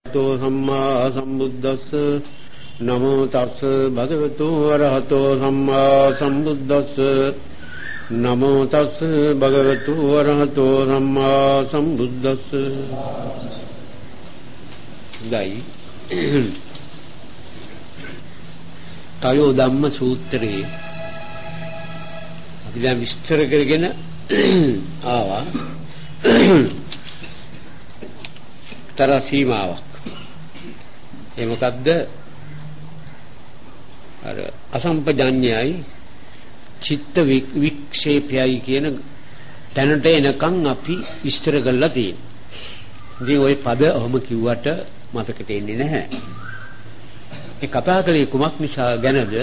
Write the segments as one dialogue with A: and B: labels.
A: तो सम्मा सम्बुद्धस्ස नमो तस् भगवतो अरहतो सम्मा सम्बुद्धस्ස नमो तस् भगवतो अरहतो सम्मा सम्बुद्धस्ස. දැයි තයෝ ධම්ම සූත්‍රයේ අපි දැන් විස්තර කරගෙන ආවා තර සීමාවක්. ඒ මොකද්ද? අර අසම්පජඤ්ඤයයි චිත්ත වික්ෂේපයයි කියන තැනට එනකන් අපි විස්තර කරලා තියෙනවා. ඉතින් ওই පද ඔහොම කිව්වට මතකට එන්නේ නැහැ. ඒ කතා කළේ කුමක් නිසා ගැනද?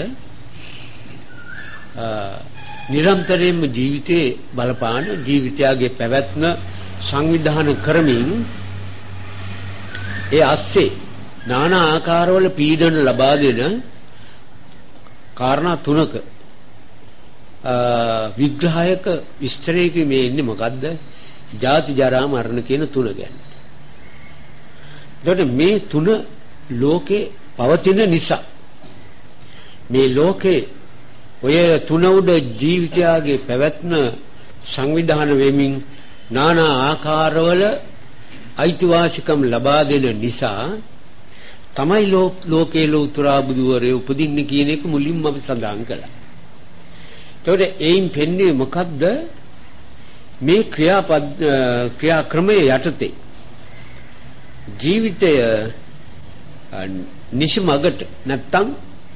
A: නිරන්තරයෙන්ම ජීවිතේ බලපාන ජීවිතයගේ පැවැත්ම සංවිධානය කරමින් ඒ ASCII নানা ආකාරවල පීඩන ලබා දෙන කාරණා තුනක විග්‍රහයක විස්තරයක මේ ඉන්නේ මොකද්ද? ජාති ජරා මරණ කියන තුන ගැන. එතකොට මේ තුන ලෝකේ පවතින නිසා මේ ලෝකේ ඔය තුන උඩ ජීවිතයගේ පැවැත්ම සංවිධානය වෙමින් নানা ආකාරවල අයිතිවාසිකම් ලබා දෙන නිසා තමයි ලෝකේ ලෝතුරා බුදුවරේ උපදින්න කියන එක මුලින්ම අපි සඳහන් කළා. ඒතකොට එයින් පෙන්නේ මොකද්ද? මේ ක්‍රියාක්‍රමයේ යටතේ ජීවිතය නිසි මගට නැත්තම්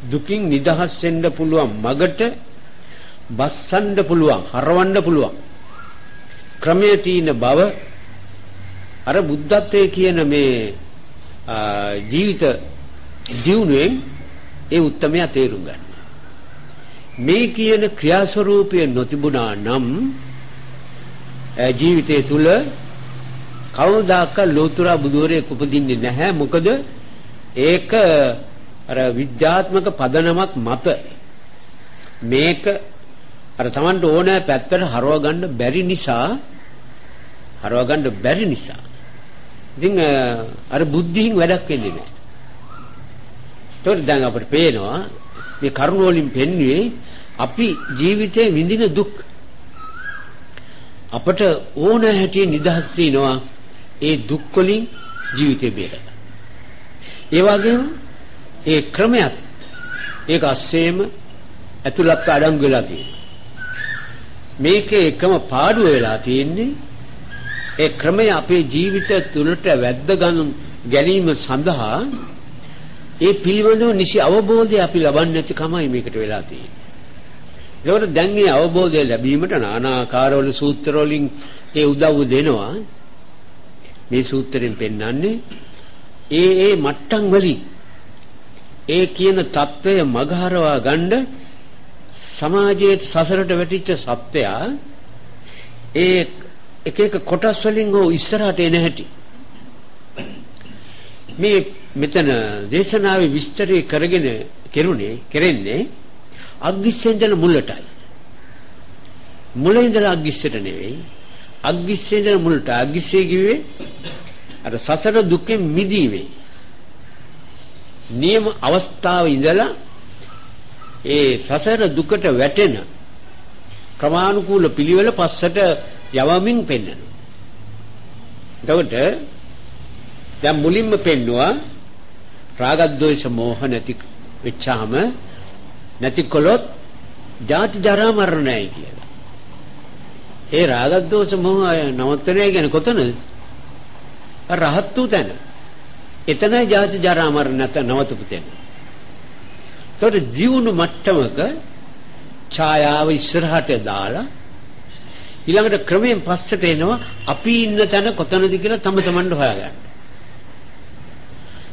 A: දුකින් නිදහස් වෙන්න පුළුවන් මගට බස්සන්න පුළුවන් හරවන්න පුළුවන් ක්‍රමයේ තියෙන බව අර බුද්ධත්වයේ කියන මේ ජීවිත දියුණුවෙන් ඒ උත්තරමයා තේරුම් ගන්න. මේ කියන ක්‍රියාස්වරූපය නොතිබුණා නම් ජීවිතය තුල කවදාක ලෝතුරා බුදුරෙක් උපදින්නේ නැහැ. මොකද ඒක අර විද්‍යාත්මක පදනමක් මත මේක අර Tamanට ඕනෑ පැත්තට හරව ගන්න බැරි නිසා ඉතින් අර බුද්ධියෙන් වැඩක් වෙන්නේ නැහැ. ඒතකොට දැන් අපිට පේනවා මේ කරුණ වලින් පෙන්වන්නේ අපි ජීවිතේ විඳින දුක් අපට ඕන හැටි නිදහස් තියනවා ඒ දුක් වලින් ජීවිතේ බේරලා. ඒ වගේම ඒ ක්‍රමයක් ඒක අස්සේම ඇතුළත් අඩංගු වෙලා තියෙනවා. මේකේ එකම පාඩුව වෙලා තියෙන්නේ ඒ ක්‍රමය අපේ ජීවිත තුළට වැද්ද ගැනීම සඳහා ඒ පිළිබඳව නිසි අවබෝධය අපි ලබන්නේ නැති කමයි මේකට වෙලා තියෙන්නේ. ඒකට දැන් මේ අවබෝධය ලැබීමට নানা ආකාරවල සූත්‍ර වලින් ඒ උදව් දෙනවා. මේ සූත්‍රයෙන් පෙන්වන්නේ ඒ මට්ටම් වලින් ඒ කියන தত্ত্বය මගහරවා ගන්න සමාජයේ සසරට වැටිච්ච සත්‍යය ඒ එක එක කොටස් වලින් හෝ ඉස්සරහට එන හැටි මේ මෙතන දේශනාවේ විස්තරය කරන්නේ අග්ගිස්සෙන් ඉඳලා මුලටයි. මුලින් ඉඳලා අග්ගිස්සට නෙවෙයි. අග්ගිස්සෙන් ඉඳලා මුලට. අග්ගිස්සේ කිව්වේ අර සසර දුකෙන් මිදීමේ නියම අවස්ථාවේ ඉඳලා ඒ සසර දුකට වැටෙන ක්‍රමානුකූල පිළිවෙල පස්සට යවමින් පෙන්වනවා. එතකොට දැන් මුලින්ම පෙන්නවා රාගද්වේෂ මෝහ නැති වෙච්චාම නැතිකොලොත් ජාති ජරා මරණයි කියලා. ඒ රාගද්වේෂ මෝහ නවත්තනයි කියන්නේ කොතනද? රහත් වූ තැන. එතනයි ජාති ජරා මරණ නවතපු තැන. ඒතකොට ජීවුණු මට්ටමක ඡායාව ඉස්සරහට දාලා ඊළඟට ක්‍රමයෙන් පස්සට එනවා අපි ඉන්න තැන කොතනද කියලා තම තමන්ට හොයාගන්න.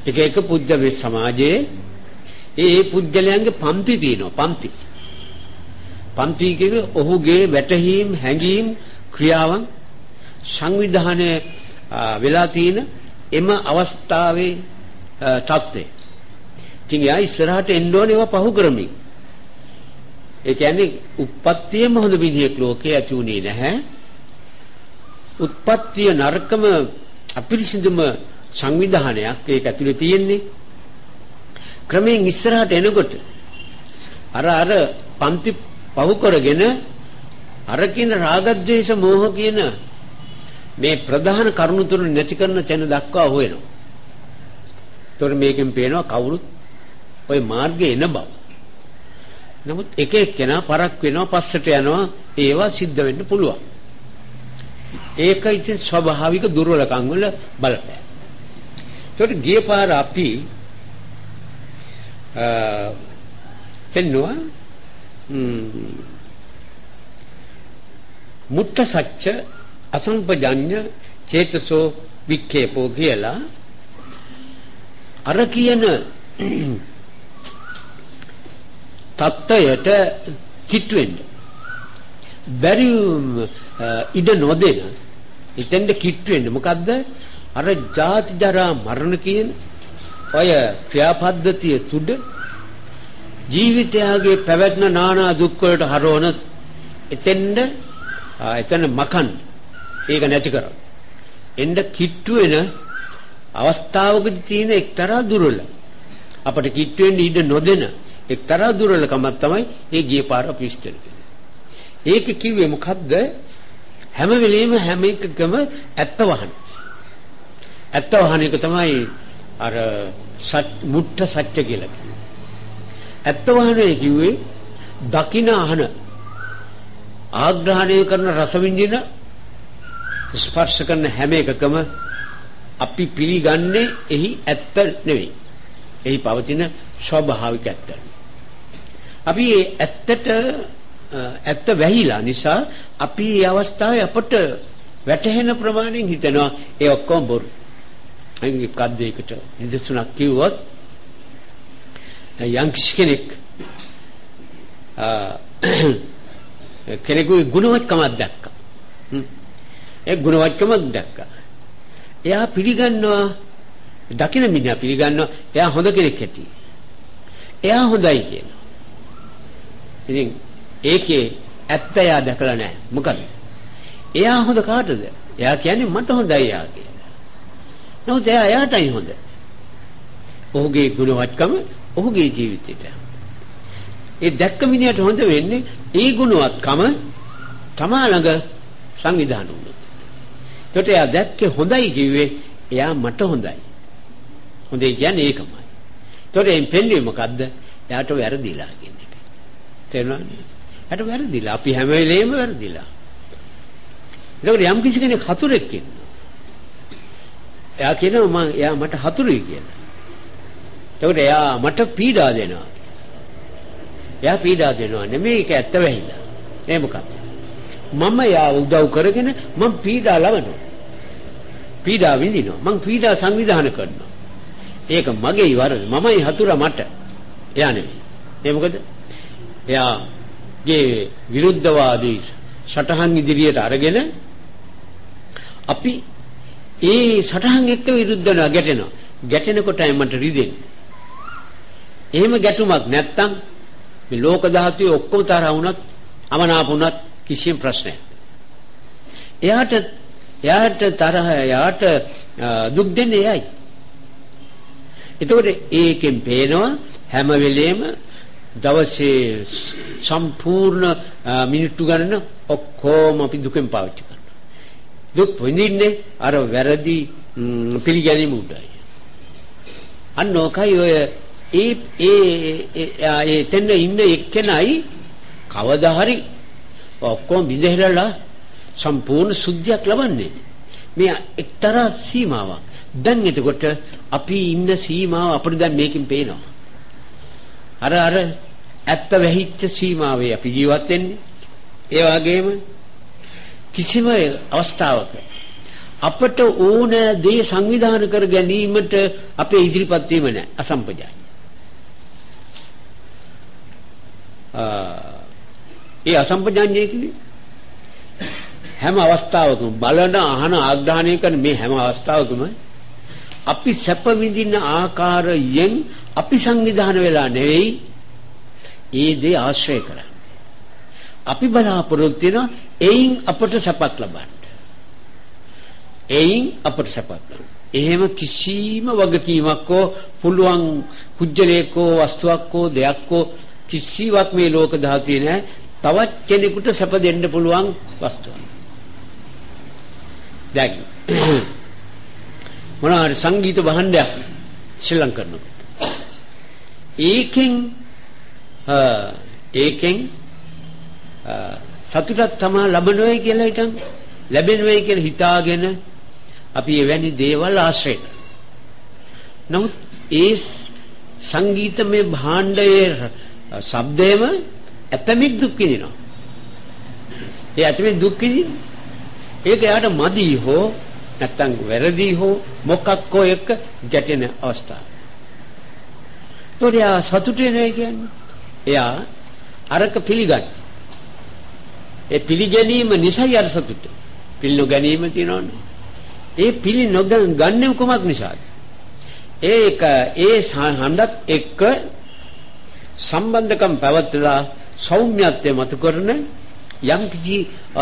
A: එක පුජ්‍යව සමාජයේ ඒ පුජ්‍යලයන්ගේ පන්ති තියෙනවා. පන්ති කියන්නේ ඔහුගේ වැටහීම් හැඟීම් ක්‍රියාවන් සංවිධානය වෙලා තියෙන එම අවස්ථාවේ තත්ත්වය. ඉතින් යා ඉස්සරහට එන්න ඕනේ ඒවා පහු කරමින්. ඒ කියන්නේ උප්පත්තියම හොඳ විදිහක් ලෝකේ ඇති උනේ නැහැ. උත්පත්තිය නරකම අපිරිසිදුම සංවිධානයක් ඒක ඇතුලේ තියෙන්නේ. ක්‍රමයෙන් ඉස්සරහට එනකොට අර පන්ති පහු කරගෙන අර කියන රාගද්වේෂ මෝහ කියන මේ ප්‍රධාන කරුණු තුන නැති කරන තැන දක්වා හොයනවා. ඒතකොට මේකෙන් පේනවා කවුරුත් ওই මාර්ගයේ එන බව. නමුත් එක එක්කෙනා පරක් වෙනවා පස්සට යනවා ඒවා සිද්ධ වෙන්න පුළුවන්. ඒක ඉතින් ස්වභාවික දුර්වලකම් වල බලපෑම. ඒතකොට ගිය පාර අපි එන්නවා මුට්ට සච්ච අසම්පජඤ්ඤ චේතසෝ වික්ඛේපෝ කියලා අර කියන තත්ත්වයට කිට් වෙන්න බැරි ඉඩ නොදෙන එතෙන්ද කිට් වෙන්න මොකද්ද අර ජාති ජරා මරණ කියන ඔය ක්‍රියාපද්ධතිය තුඩ ජීවිතයගේ පැවැත්ම නානා දුක් වලට හරවන එතන මකන් ඒක නැති කරා එන්න කිට්ටු වෙන අවස්ථාවකදී තියෙන එක්තරා දුර්වල අපට කිට්ටු වෙන්න ඉඩ නොදෙන එක්තරා දුර්වලකමක් තමයි මේ ගිය පාර පිස්තර කියන්නේ. ඒක කිව්වේ මොකද්ද? හැම වෙලෙම හැම එකකම ඇත්ත වහන. ඇත්ත වහන එක තමයි අර මුට්ට සත්‍ය කියලා කියන්නේ. ඇත්ත වහනේ කිව්වේ දකින අහන ආග්‍රහණය කරන රස විඳින ස්පර්ශ කරන හැම එකකම අපි පිළිගන්නේ එහි ඇත්ත නෙවෙයි. එහි පවතින ස්වභාවික ඇත්ත. අපි ඇත්ත වැහිලා නිසා අපි මේ අවස්ථාවේ අපට වැටහෙන ප්‍රමාණයෙන් හිතනවා ඒ ඔක්කොම බොරු. අයින් කද්දේකට නිදසුණක් කිව්වොත් යම් කෙනෙකුගේ ගුණවත්කමක් දැක්කා. ඒ ගුණවත්කමක් දැක්කා. එයා පිළිගන්නවා දකින මිනිහා පිළිගන්නවා එයා හොඳ කෙනෙක් ඇති. එයා හොඳයි කියනවා. ඉතින් ඒකේ ඇත්ත එයා දැකලා නැහැ. මොකද? එයා හොඳ කාටද? එයා කියන්නේ මට හොඳයි එයා කියලා. නමුත් එයාටයි හොඳ. ඔහුගේ ගුණවත්කම ඔහුගේ ජීවිතේට. ඒ දැක්ක මිනිහට හොඳ වෙන්නේ ඒ ගුණවත්කම තමා ළඟ සංවිධානය වුණොත්. ඒකට එයා දැක්කේ හොඳයි කිව්වේ එයා මට හොඳයි. හොඳයි කියන්නේ ඒකමයි. ඒකට එයින් පෙන්නේ මොකද්ද? එයාට වැරදිලා කියන එක. තේරුණාද? එයාට වැරදිලා. අපි හැම වෙලේම වැරදිලා. ඒකට යම් කිසි කෙනෙක් හතුරෙක් ඉන්නවා. එයා කියනවා එයා මට හතුරුයි කියලා. ඒකට එයා මට පීඩා දෙනවා. එයා පීඩා දෙනවා නෙමෙයි ඒක ඇත්ත වෙහිලා. ඒ මොකක්ද? මම යා උදව් කරගෙන මම පීඩා ලබනවා. පීඩා විඳිනවා. මම පීඩා සංවිධානය කරනවා. ඒක මගේ වරද. මමයි හතුරා මට. එයා නෙමෙයි. ඒ මොකද? එයාගේ විරුද්ධවාදී සටහන් ඉදිරියට අරගෙන අපි ඒ සටහන් එක්ක විරුද්ධ වෙනවා ගැටෙනවා. ගැටෙනකොටයි මට රිදෙන්නේ. එහෙම ගැටුමක් නැත්තම් මේ ලෝක ධාතුවේ ඔක්කොම තරහ වුණත් අමනාප වුණත් කිසිම ප්‍රශ්නයක්. එයාට තරහ එයාට දුක් දෙන්නේ එයයි. එතකොට ඒකෙන් පේනවා හැම වෙලෙම දවසේ සම්පූර්ණ මිනිත්තු ගණන ඔක්කොම අපි දුකෙන් පාවිච්චි කරනවා. දුක් විඳින්නේ අර වැරදි පිළිගැනීම උඩයි. අන්න ඕකයි ඔය ඒ තෙන්න ඉන්න එක්කෙනයි කවදා හරි ඔක්කොම බිඳහෙරලා සම්පූර්ණ සුද්ධියක් ලබන්නේ. මේ එක්තරා සීමාවක්. දැන් එතකොට අපි ඉන්න සීමාව අපිට දැන් මේකෙන් පේනවා. අර ඇත්ත වැහිච්ච සීමාවේ අපි ජීවත් වෙන්නේ. ඒ වගේම කිසිම අවස්ථාවක අපට ඕන දේ සංවිධානය කර ගැනීමට අපේ ඉදිරිපත් වීම නැහැ. අසම්පජාඤ්ඤ. ඒ අසම්පජාඤ්ඤය කියන්නේ හැම අවස්ථාවකම බලන අහන ආග්‍රහණය කරන මේ හැම අවස්ථාවකම අපි සැප විඳින ආකාරයෙන් අපි සංවිධානය වෙලා නෙවෙයි ඒ දේ ආශ්‍රය කරන්නේ. අපි බලාපොරොත්තු වෙන එයින් අපට සැපක් ලබන්න. එයින් අපට සැපක් ලබන්න. එහෙම කිසිම වගකීමක් හෝ පුළුවන් කුජලයක හෝ වස්තුවක් හෝ දෙයක් හෝ කිසිවක් මේ ලෝක ධාතුවේ නැහැ. තවත් කෙනෙකුට සැප දෙන්න පුළුවන් වස්තුවක්. දැන් මොනවා සංගීත භාණ්ඩයක් ශ්‍රී ලංකන්නකොට ඒකෙන් සතුටක් තමයි ලැබෙනවයි කියලා හිතන් ලැබෙනවයි කියලා හිතාගෙන අපි එවැනි දේවල් ආශ්‍රය කරනවා. නමුත් ඒ සංගීතමය භාණ්ඩයේ ශබ්දයම ඇතමික් දුක් විඳිනවා. ඒ ඇතමික් දුක් විඳින ඒක යාට මදි හෝ නැත්තම් වැරදි හෝ මොකක් හෝ එක ගැටෙන අවස්ථාව. ඒතොරියා සතුටේ නෑ කියන්නේ. එයා අරක පිළිගන්න. ඒ පිළිගැනීම නිසයි අර සතුට. පිළිනොගැනීම තියෙනවනේ. ඒ පිළිනොගන්නේ කොමක් නිසාද? ඒක ඒ හඬත් එක්ක සම්බන්ධකම් පැවැත්ලා සෞම්‍යත්වය මත කරන යම් කිසි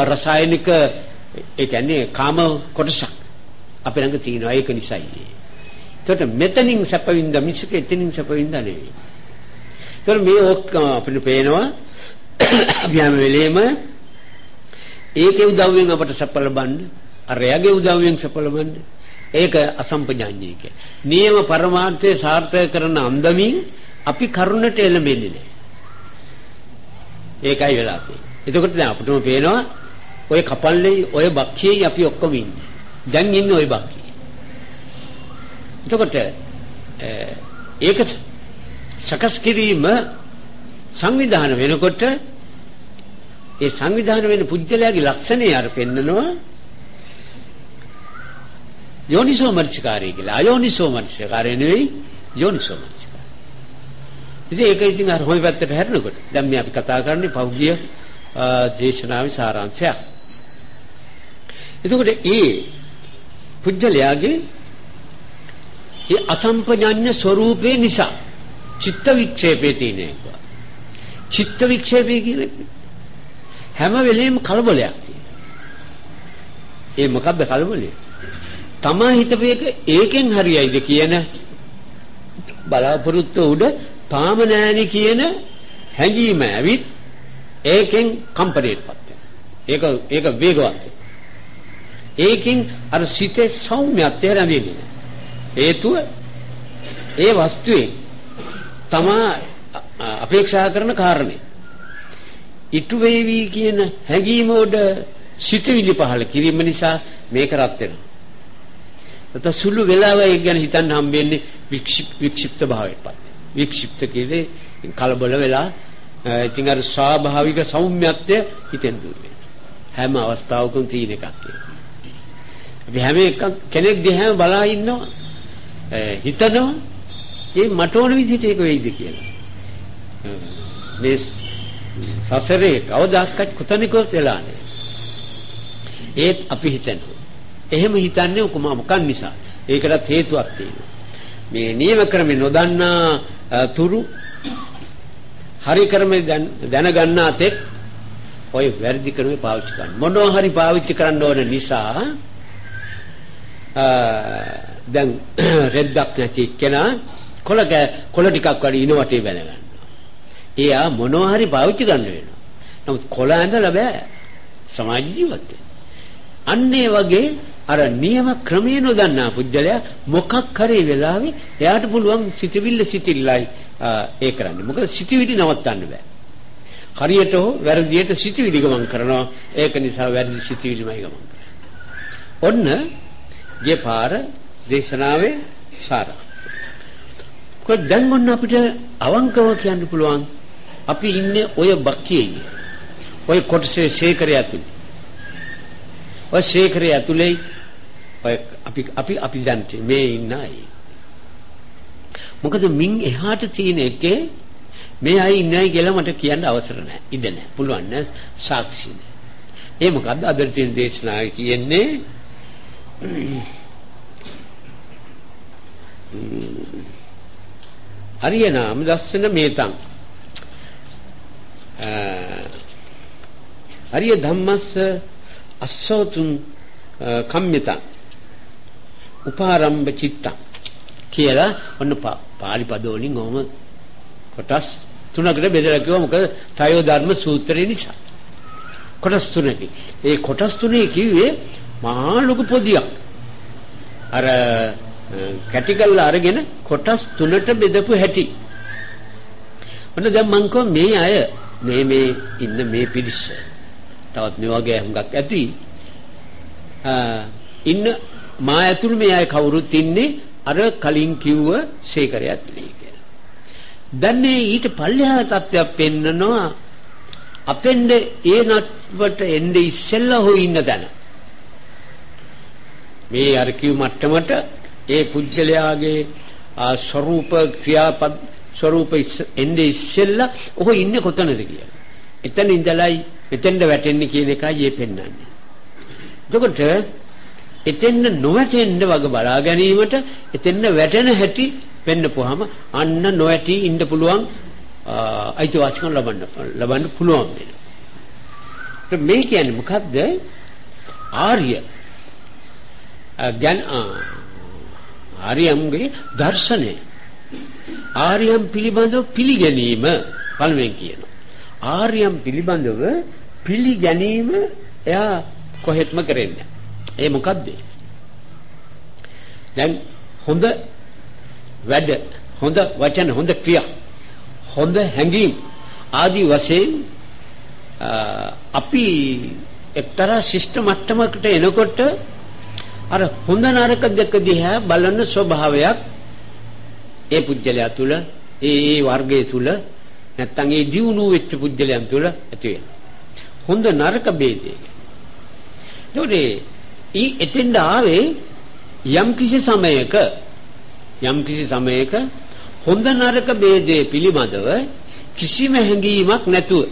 A: රසායනික ඒ කියන්නේ කාම කොටසක් අපේ ළඟ තියෙනවා. ඒක නිසයි. ඒකට මෙතනින් සැපවින්ද මිසක එතනින් සැපවින්ද නෙවෙයි. ඒතර මේ ඔක්කොම අපිට පේනවා අපි හැම වෙලේම ඒකේ උදව්වෙන් අපට සැප ලබන්න, අර එයාගේ උදව්වෙන් සැප ලබන්න. ඒක අසම්පජාඤ්ඤය කියන්නේ. නියම පරමාර්ථය සාර්ථක කරන අන්දමින් අපි කරුණට එළඹෙන්නේ නැහැ. ඒකයි වෙලා තියෙන්නේ. එතකොට දැන් අපිටම පේනවා ඔය කපල්ලේ ඔය බක්කියේ අපි ඔක්කොම ඉන්නේ. දැන් ඉන්නේ ඔය බක්කියේ. එතකොට ඒක සකස් කිරීම සංවිධානය වෙනකොට ඒ සංවිධානය වෙන පුජ්‍යලයාගේ ලක්ෂණය අර පෙන්නනවා යෝනිසෝ මනසිකාරය කියලා. අයෝනිසෝ මනසිකාරය නෙවෙයි යෝනිසෝ මනසිකාරය. ඉතින් ඒක ඉතින් අර හොයි පැත්තට හැරෙනකොට දැන් මේ අපි කතා කරන්නේ පෞද්ගලිය දේශනාවේ සාරාංශයක්. එතකොට ඒ පුජ්‍යලයාගේ ඒ අසම්පජඤ්ඤ ස්වરૂපේ නිසා චිත්ත වික්ෂේපේ තියෙන එක. චිත්ත වික්ෂේපේ කියන්නේ හැම වෙලෙම කලබලයක් තියෙනවා. ඒ මොකක්ද කලබලය? තමා හිතපේක ඒකෙන් හරියයිද කියන බලාපොරොත්තු උඩ තාම නෑනි කියන හැඟීම ඇවිත් ඒකෙන් කම්පණයටපත් වෙනවා. ඒක වේගවත්. ඒකෙන් අර සිතේ සෞම්‍යත්වය ලැබෙන්නේ. හේතුව ඒ වස්තුවේ තමා අපේක්ෂා කරන කාරණේ ඉටු වේවි කියන හැඟීම උඩ සිතවිලි පහළ කිරීම නිසා මේක රත් වෙනවා. ඒත් සුළු වෙලාව ඒක ගැන හිතන්න හම්බෙන්නේ වික්ෂිප්ත භාවයටපත්. වික්ෂිප්ත කියන්නේ කලබල වෙලා ඉතින් අර ස්වාභාවික සෞම්‍යත්වය හිතෙන් දුර වෙනවා. හැම අවස්ථාවකම තියෙන එකක් ඒක. අපි හැම එකක් කෙනෙක් දිහාම බලා ඉන්නවා හිතනවා ඒ මට ඕන විදිහට ඒක වෙයිද කියලා. මේ සසරේ කවදාකවත් කොතනකවත් වෙලා නැහැ. ඒත් අපි හිතනවා. එහෙම හිතන්නේ මොකක් නිසා? ඒකටත් හේතුවක් තියෙනවා. මේ නියම ක්‍රමේ නොදන්නා තුරු හරි ක්‍රමේ දැනගන්නා තෙක් ඔය වැරදි ක්‍රමේ පාවිච්චි කරන. මොනවා හරි පාවිච්චි කරන්න ඕන නිසා දැන් රෙද්දක් නැති කෙනා කොළ ටිකක් වඩ ඉන වටේ බැන ගන්නවා. එයා මොනවා හරි පාවිච්චි ගන්න වෙනවා. නමුත් කොළ ඇඳලා බෑ සමාජ ජීවිතේ. අන්න ඒ වගේ අර නියම ක්‍රමයේ නොදන්නා පුජ්‍යලයා මොකක් කරේ වෙලාවේ එයාට පුළුවන් සිතිවිල්ලයි ඒ කරන්නේ. මොකද සිතිවිලි නවත්තන්න බෑ. හරියට හෝ වැරදියට සිතිවිලි ගමන් කරනවා. ඒක නිසා වැරදි සිතිවිලිමයි ගමන් කරන්නේ. ඔන්න ගිය පාර දේශනාවේ සාරා. කොහොමද දැන් ඔන්න අපිට අවංකව කියන්න පුළුවන් අපි ඉන්නේ ඔය බක්කියේ. ඔය කොටසේ ශේඛරය ඇතුලේ. ඔය ශේඛරය ඇතුලේ ඔය අපි දැන් මේ ඉන්නයි. මොකද මින් එහාට තියෙන එකේ මේ අය ඉන්නයි කියලා මට කියන්න අවසර නැහැ. ඉඩ නැහැ. පුළුවන් නෑ සාක්ෂි නෑ. ඒ මොකද්ද අද තියෙන දේශනාවේ කියන්නේ අරිය නාම දස්සන මේතං අරිය ධම්මස්ස අස්සෝතුං කම්මිතං උපාරම්භ චිත්තං කියලා ඔන්න පාලි පද වලින් ඔහම කොටස් තුනකට බෙදලා කිව්වා. මොකද ත්‍රයෝ ධර්ම සූත්‍රය නිසා කොටස් තුනකි. ඒ කොටස් තුනේ කිව්වේ මහා ලොකු පොදියක්. අර කැටිකල් අරගෙන කොටස් තුනට බෙදපු හැටි. ඔන්න දැන් මං කව මේ අය මේ ඉන්න මේ පිරිස තවත් මේ වගේ හුඟක් ඇති ඉන්න මා ඇතුළු මේ අය කවුරුත් ඉන්නේ අර කලින් කිව්ව සේකරය ඇතුළේ කියලා. දැන් මේ ඊට පල්ලෙහා තත්ත්වයක් පෙන්නනවා අපෙන්ද ඒ නට්වට එන්නේ ඉස්සෙල්ලා හො ඉන්න තැන. මේ අර කිව් මට්ටමට ඒ පුජ්‍යලයාගේ ස්වરૂප ක්‍රියාපද ස්වરૂප එන්නේ ඉස්සෙල්ලා ඔහු ඉන්නේ කොතනද කියලා. එතන ඉඳලයි එතෙන්ද වැටෙන්නේ කියන එකයි ඒ පෙන්වන්නේ. එතකොට එතෙන්ද නොවැටෙන්න වගේ බලා ගැනීමට එතෙන්ද වැටෙන හැටි වෙන්නපුවාම අන්න නොවැටි ඉන්න පුළුවන් අයිතිවාසිකම් ලබන්න පුළුවන් වෙනවා. මේ කියන්නේ මොකද්ද? ආර්ය ආර්යම්ගේ දර්ශනය. ආර්යම් පිළිබඳව පිළිගැනීම පළවෙන් කියනවා. ආර්යම් පිළිබඳව පිළිගැනීම එයා කොහෙත්ම කරන්නේ. ඒ මොකද්ද? දැන් හොඳ වැඩ, හොඳ වචන, හොඳ ක්‍රියා, හොඳ හැඟීම් ආදී වශයෙන් අපි එක්තරා ශිෂ්ට මට්ටමකට එනකොට අර හොඳ නරක දෙක දිහා බලන ස්වභාවයක් ඒ පුජ්‍යලයා තුල ඒ වර්ගයේ තුල නැත්තම් ඒ දියුණු වෙච්ච පුජ්‍යලයන් තුල ඇති වෙනවා. හොඳ නරක ભેදය. ඒකේ එතෙන්ද ආවේ යම් කිසි සමයක හොඳ නරක ભેදයේ පිළිබඳව කිසිම හැඟීමක් නැතුව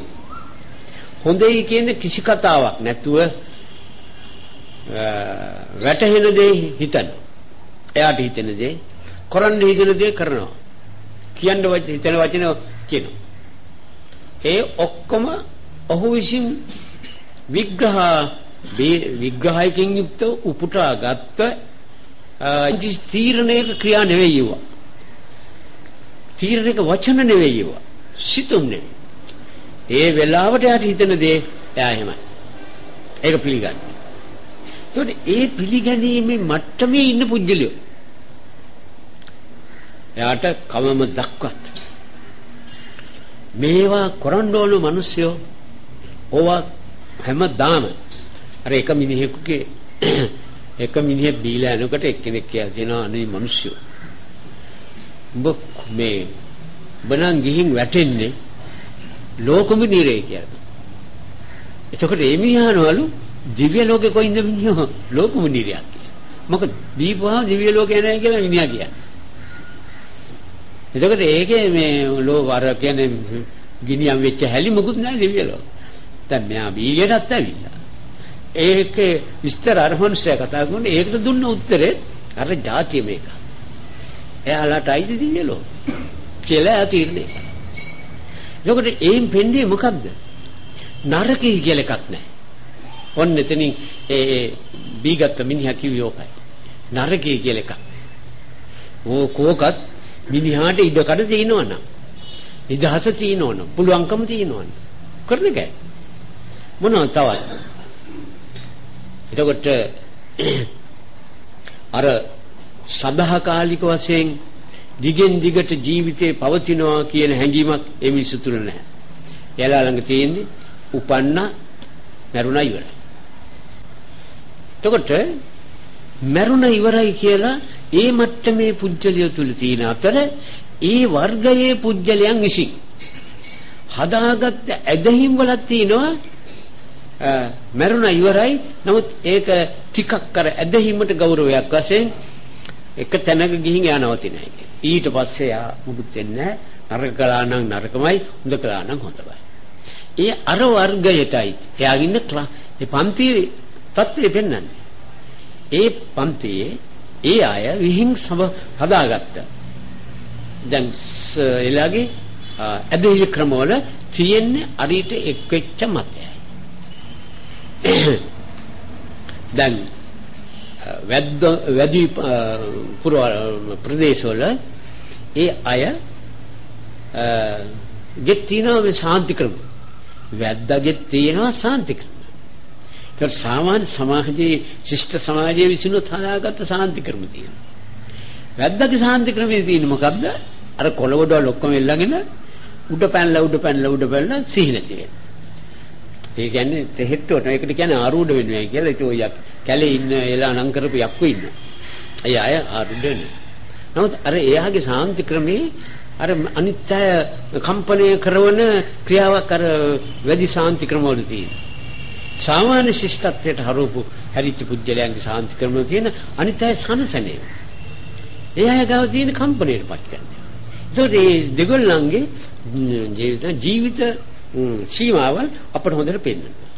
A: හොඳයි කියන කිසි කතාවක් නැතුව වැටහෙන දේ හිතන. එයාට හිතෙන දේ කරන්න හිතන දේ කරනවා. කියන්න හිතන වචන කියනවා. ඒ ඔක්කොම ඔහු විසින් විග්‍රහයකින් යුක්ත උපුටාගත්ත තීරණයක ක්‍රියා නෙවෙයි ඒවා. තීරණයක වචන නෙවෙයි ඒවා. සිතුම් නෙවෙයි. ඒ වෙලාවට යාට හිතන දේ එයා එහෙමයි. ඒක පිළිගන්නේ. ඒත් ඒ පිළිගැනීමේ මට්ටමේ ඉන්න පුජ්‍යලියෝ එයාට කවම දක්වත් මේවා කරන්න ඕන මිනිස්සු ඕවා හැමදාම අර එක මිනිහෙකුගේ එක මිනිහෙක් බීලා යනකොට එක්කෙනෙක් කියලා දෙනවා අනේ මිනිස්සු උඹ මේ බණන් ගිහින් වැටෙන්නේ ලෝකෙම නිරේ කියලා. එතකොට ඒ මිනිහානවලු දිව්‍ය ලෝකේ කොයින්ද මිනිහෝ ලෝකෙම නිරයක් කියලා. මොකද දීපුවා දිව්‍ය ලෝකේ නැහැ කියලා මිනිහා කියන්නේ. එතකොට ඒකේ මේ වර කියන්නේ ගිනියම් වෙච්ච හැලි මොකුත් නැහැ දිව්‍ය ලෝක. දැන් මෙයා බීගෙටත් ඇවිල්ලා. ඒකේ විස්තර අරහොන්සය කතා කරන ඒකට දුන්න උත්තරේ අර જાතිය මේක. එයාලට අයිති දිව්‍ය ලෝක කියලා තීරණය කරා. එතකොට ඒන් පෙන්නේ මොකද්ද? නරකයි කියලා එකක් නැහැ. ඔන්න එතනින් ඒ බීගත් මිනිහා කිව්වේ ඕකයි. නරකයි කියලා එකක්. කෝකත් මිනිහාට ඉඩකඩ තියෙනවනම් නිදහස තියෙනවනම් පුළුවන්කම තියෙනවනම් කරන එකයි. මොනවා තවත්? එතකොට අර සදාකාලික වශයෙන් දිගින් දිගට ජීවිතේ පවතිනවා කියන හැඟීමක් ඒ මිනිස්සු තුල නැහැ. එයාලා ළඟ තියෙන්නේ උපන්න මරුණා ඉවරයි. එතකොට මරුණා ඉවරයි කියලා ඒ මට්ටමේ පුජ්‍යලිය තුල තියෙන අතර ඒ වර්ගයේ පුජ්‍යලයන් විසින් හදාගත්ත ඇදහිම් වලක් තියෙනවා මරුණා ඉවරයි. නමුත් ඒක ටිකක් කර ඇදහිමට ගෞරවයක් වශයෙන් එක තැනක ගිහින් යා නවතිනයි. ඊට පස්සේ යා මුකුත් වෙන්නේ නැහැ. නරක කළා නම් නරකමයි, හොඳ කළා නම් හොඳයි. ඒ අර වර්ගයටයි එයාගින්න ඒ පන්තියේ තත්ත්වය පෙන්වන්නේ. ඒ පන්තියේ ඒ අය විහිං හදාගත්ත. දැන් එලාගේ ඇදහිලි ක්‍රමවල තියෙන්නේ අරිට එක්වෙච්ච මතයයි. දැන් වැඩි ප්‍රදේශවල ඒ අය ගෙත් තියෙනවා මේ ශාන්ති ක්‍රම. වැද්දාගෙත් තියෙනවා ශාන්ති ක්‍රම. ඒක සාමාන්‍ය සමාජයේ ශිෂ්ට සමාජයේ විසිනුත් හදාගත්ත ශාන්ති ක්‍රම තියෙනවා. වැද්දාගේ ශාන්ති ක්‍රමයේ තියෙන්නේ මොකද්ද? අර කොළවඩවල ඔක්කොම එල්ලගෙන උඩ පැනලා සිහි නැති වෙනවා. ඒ කියන්නේ තෙහෙට්ටුවට ඒකට කියන්නේ ආරූඪ වෙනවා කියලා. ඒක ඔය කැලේ ඉන්න එලා නම් කරපු යක්කු ඉන්න. ඒ අය ආරූඪ වෙනවා. නමුත් අර එයාගේ ශාන්ති ක්‍රමේ අර අනිත්‍ය කම්පණය කරන ක්‍රියාවක් අර වැඩි ශාන්ති ක්‍රමවල තියෙනවා. සාමාන්‍ය ශිෂ්ටත්වයට හරවපු හැරිච්ච පුජ්‍යලයන්ගේ ශාන්ති ක්‍රමවල තියෙන අනිත්‍ය සනසනේ. ඒ අය ගාව තියෙන කම්පණයටපත් කරනවා. ඒකට මේ දෙගොල්ලන්ගේ ජීවිත සීමාවල් අපට හොඳට පෙන්වනවා.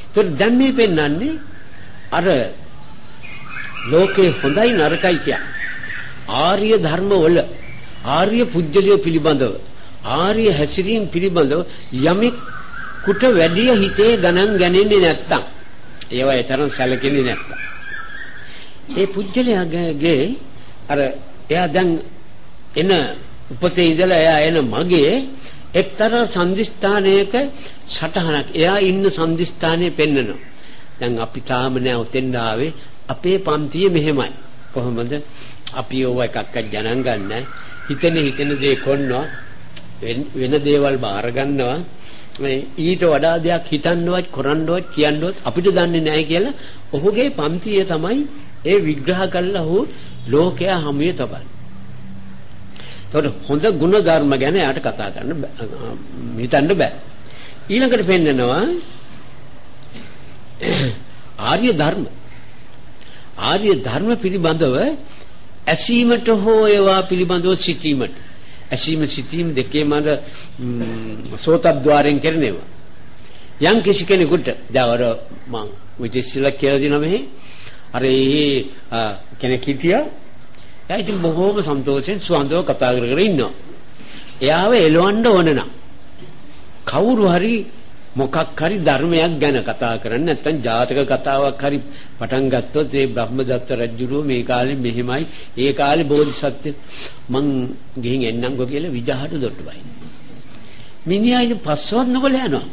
A: ඒකට දැන් මේ පෙන්වන්නේ අර ලෝකේ හොඳයි නරකයි කියන ආර්ය ධර්මවල ආර්ය පුජ්‍යලිය පිළිබඳව ආර්ය හැසිරීම පිළිබඳව යමෙක් කුට වැඩි හිතේ ගණන් ගන්නේ නැත්තම් ඒවා ඊතරම් සැලකෙන්නේ නැත්තම් ඒ පුජ්‍යලයාගේ අර එයා දැන් එන උපතේ ඉඳලා එයා එන මගේ එක්තරා සංදිස්ථානයක සටහනක් එයා ඉන්න සංදිස්ථානයේ පෙන්නනවා. දැන් අපි තාම නෑ උතෙන් ආවේ අපේ පන්තිය මෙහෙමයි. කොහොමද? අපි ඕව එකක්වත් ගණන් ගන්නෑ. හිතෙන දේ කොන්නවා වෙන දේවල් බාර ගන්නවා. මේ ඊට වඩා දෙයක් හිතන්නවත් කරන්නවත් කියන්නවත් අපිට දන්නේ නැහැ කියලා ඔහුගේ පන්තිය තමයි ඒ විග්‍රහ කළා ඔහු ලෝකයා හමුවේ තබන්නේ. ඒතකොට හොඳ ගුණ ධර්ම ගැන යාට කතා කරන්න හිතන්න බෑ. ඊළඟට පෙන්නනවා ආර්ය ධර්ම පිළිබඳව ඇසීමට හෝ ඒවා පිළිබඳව සිටීමට ඇසීම සිටීම දෙකේම අර සෝතද්්වාරයෙන් කරනවා. යම් කිසි කෙනෙකුට දවර මං විදිස්ලා කියලා දිනා මෙහි අර කෙනෙක් හිටියා. එයා ඉතින් බොහෝම සන්තෝෂෙන් සුවඳව කතා කර ඉන්නවා. එයාව එලවන්න ඕන නම් කවුරු හරි මොකක් හරි ධර්මයක් ගැන කතා කරන්නේ නැත්නම් ජාතක කතාවක් හරි පටන් ගත්තොත් ඒ බ්‍රහ්මදත්ත රජුරෝ මේ කාලේ මෙහෙමයි ඒ කාලේ බෝධිසත්ව මං ගිහින් එන්නම්කෝ කියලා විජහට දොට්ට වයින්. මිනිහා ඉතින් පස්සවන්නකොල යනවා.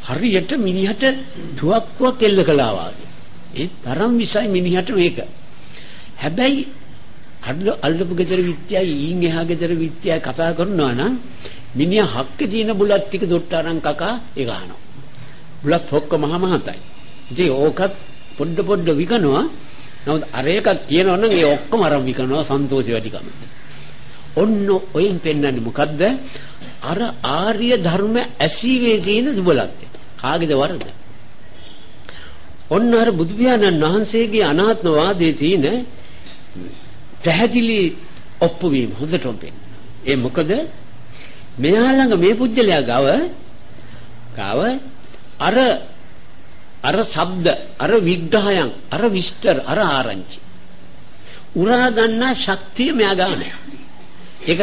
A: හරියට මිනිහට තුවක්කුවක් එල්ල කළා වගේ. ඒ තරම් විසයි මිනිහට මේක. හැබැයි අල්ලපු ගෙදර විත්‍යයි ඊන් එහා ගෙදර විත්‍යයි කතා කරනවා නම් මිනිහා හක්කේ තියෙන බුලත් ටික දොට්ට අරන් කකා ඒක අහනවා. බුලත් හොක්ක මහ මහතයි. ඉතින් ඕකත් පොඩ විකනවා. නමුත් අර එකක් කියනවා නම් ඒ ඔක්කොම අරන් විකනවා සන්තෝෂෙ වැඩිකම. ඔන්න ඔයෙන් පෙන්වන්නේ මොකද්ද? අර ආර්ය ධර්ම ඇසීමේ තියෙන දුබලත්වය. කාගේද වරද? ඔන්න අර බුදු පියාණන් වහන්සේගේ අනාත්මවාදයේ තියෙන පැහැදිලි ඔප්පුවීම හොඳටම පෙන්නනවා. ඒ මොකද මෙයා ළඟ මේ පුජ්‍යලයා ගාව අර ශබ්ද අර විග්‍රහයන් අර විස්තර අර ආරංචි උරා ගන්නා ශක්තිය මෙයා ගාව නැහැ. ඒක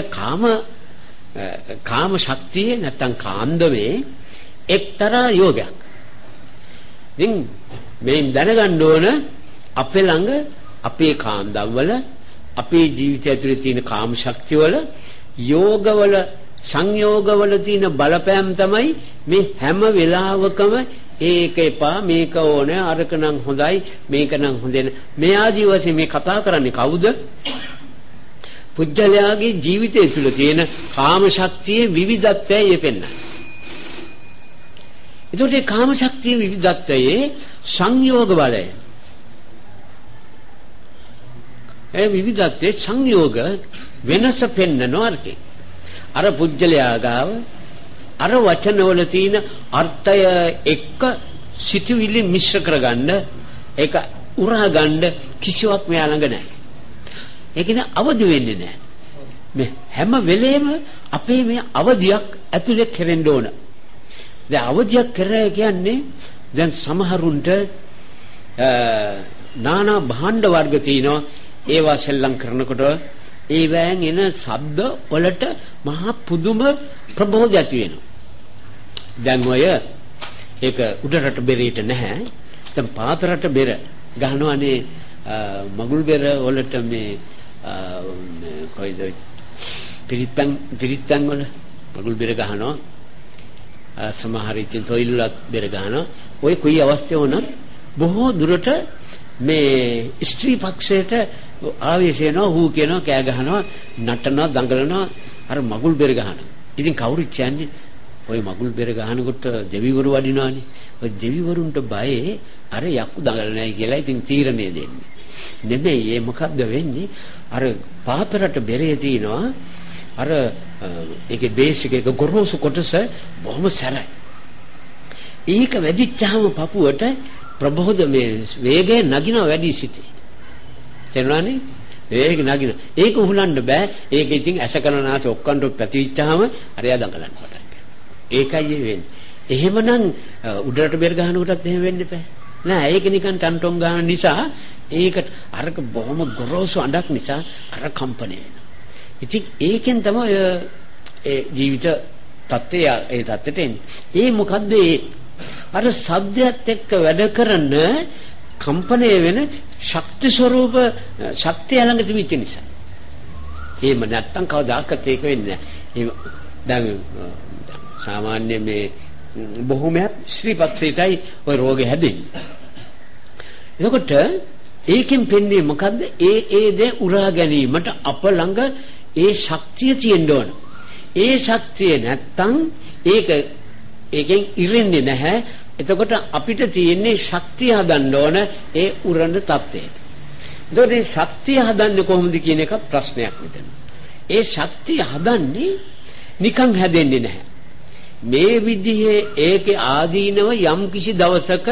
A: කාම ශක්තියේ නැත්තම් කාන්දමේ එක්තරා යෝගයක්. ඉතින් මේ දැනගන්න ඕන අපේ ළඟ අපේ කාන්දම් වල අපේ ජීවිතය ඇතුලේ තියෙන කාම ශක්තිය වල යෝගවල සංයෝගවල තියෙන බලපෑම් තමයි මේ හැම වෙලාවකම ඒක එපා මේක ඕනේ අරක නම් හොඳයි මේක නම් හොඳ නැහැ. මේ ආදී වශයෙන් මේ කතා කරන්නේ කවුද? පුජ්‍යලයාගේ ජීවිතය තුළ තියෙන කාම ශක්තියේ විවිධත්වය යෙපෙන්න. ඒකට මේ කාම ශක්තියේ විවිධත්වයේ සංයෝග බලය. ඒ විවිධත්වයේ සංයෝග වෙනස පෙන්නනවා අර්ථේ. අර පුජ්‍යලයා ගාව අර වචනවල තියෙන අර්ථය එක්ක සිතුවිලි මිශ්‍ර කරගන්න ඒක උරා ගන්න කිසිවක් මෙයා ළඟ නැහැ. ඒ කියන්නේ අවදි වෙන්නේ නැහැ. මේ හැම වෙලේම අපේ මේ අවදියක් ඇතුලේ කෙරෙන්න ඕන. දැන් අවදියක් කරේ කියන්නේ දැන් සමහරුන්ට නානා භාණ්ඩ වර්ග තියෙනවා. ඒවා සෙල්ලම් කරනකොට ඒවෙන් එන ශබ්ද වලට මහා පුදුම ප්‍රබෝධයක් ඇති වෙනවා. දැන් ඔය ඒක උඩරට බෙරේට නැහැ. දැන් පාතරට බෙර ගහනවානේ මගුල් බෙර වලට මේ කොයිද පිරිත්තන් වල මගුල් බෙර ගහනවා. සමහර ඉතින් තොইলුලත් බෙර ගහනවා. ඔය කොයි අවස්ථාව වුණත් බොහෝ දුරට මේ ස්ත්‍රී පක්ෂයට ආවේශ වෙනවා, හූ කියනවා, කෑ ගහනවා, නටනවා, දඟලනවා, අර මගුල් බෙර ගහනවා. ඉතින් කවුරුත් කියන්නේ ඔය මගුල් බෙර ගහනකොට දෙවිවරු වඩිනවානේ. ඔය දෙවිවරුන්ට බයේ අර යක්කු දඟලනයි කියලා ඉතින් තීරණය දෙන්නේ. නෙමෙයි, ඒ මොකද්ද වෙන්නේ? අර පාපරට බෙරේ තිනවා අර ඒකේ බේසික් එක ගොරෝසු කොටස බොහොම සැරයි. ඒක වැඩිච්චාම පපුවට ප්‍රබෝධ මේ වේගය නගිනවා වැඩි සිටේ. තේරුණානේ? වේගය නගින. ඒක උහුලන්න බෑ. ඒක ඉතින් ඇස කරනාස ඔක්කොන්ට පැතිච්චාම අරයා දඟලන්න පටන් ගන්නවා. ඒකයි වෙන්නේ. එහෙමනම් උඩරට බෙර ගහනකොටත් එහෙම වෙන්න එපා. නෑ, ඒක නිකන් ටන්ටොන් ගන්න නිසා ඒකට අරක බොහොම ගොරෝසු අඬක් නිසා අර කම්පණය වෙනවා. ඉතින් ඒකෙන් තමයි ඒ ජීවිත තත්ත්වය ඒ තත්ත්වයට එන්නේ. ඒ මොකද්ද අර සබ්දයත් එක්ක වැඩ කරන කම්පණය වෙන ශක්ති ස්වરૂප ශක්තිය ළඟ තිබෙච්ච නිසා. එහෙම නැත්තම් කවදාකවත් ඒක වෙන්නේ නැහැ. දැන් සාමාන්‍ය මේ බොහොමයක් ශ්‍රී පක්ෂයටයි ওই රෝගේ හැදෙන්නේ. එතකොට ඒකෙන් පෙන්නේ මොකද්ද? ඒ දේ උරා ගැනීමට අප ළඟ ඒ ශක්තිය තියෙන්න ඕන. ඒ ශක්තිය නැත්තම් ඒකෙන් ඉරෙන්නේ නැහැ. එතකොට අපිට තියෙන්නේ ශක්තිය හදන්න ඕන ඒ උරන තත්ත්වයට. එතකොට මේ ශක්තිය හදන්නේ කොහොමද කියන එක ප්‍රශ්නයක් මෙතන. ඒ ශක්තිය හදන්නේ නිකන් හැදෙන්නේ නැහැ. මේ විදිහේ ඒකේ ආදීනව යම් කිසි දවසක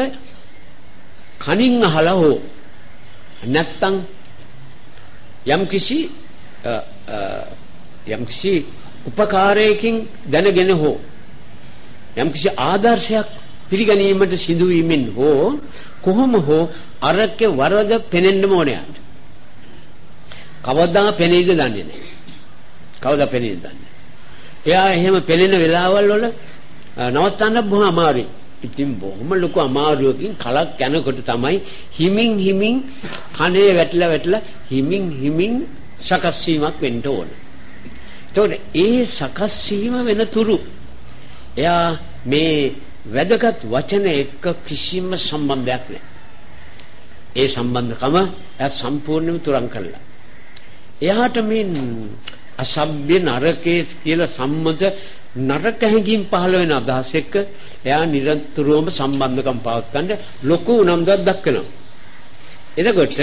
A: කනින් අහලා හෝ නැත්තම් යම් කිසි උපකාරයකින් දැනගෙන හෝ යම් කිසි ආදර්ශයක් පිළිගැනීමට සිදුවීමෙන් හෝ කොහොම හෝ අරකේ වරද පෙනෙන්න ඕනේ. කවදා පෙනෙයිද දන්නේ නැහැ. කවදා පෙනෙයිද දන්නේ. එයා එහෙම පෙනෙන වෙලාවල් වල නවත්තන්න බොහොම අමාරුයි. ඉතින් බොහොම ලොකු අමාරුවකින් කලක් යනකොට තමයි හිමින් කනේ වැටලා හිමින් සකස් වීමක් වෙන්න ඕන. ඒතකොට ඒ සකස් වීම වෙන තුරු එයා මේ වැදගත් වචන එක්ක කිසිම සම්බන්ධයක් නැහැ. ඒ සම්බන්ධකම එයා සම්පූර්ණයෙන්ම තුරන් කළා. එයාට මේ අසභ්‍ය නරකේ කියලා සම්මත නරක හැඟීම් පහළ වෙන අදහස් එක්ක එයා නිරන්තරවම සම්බන්ධකම් පවත්වන්න ලොකු උනන්දුවක් දක්වනවා. එතකොට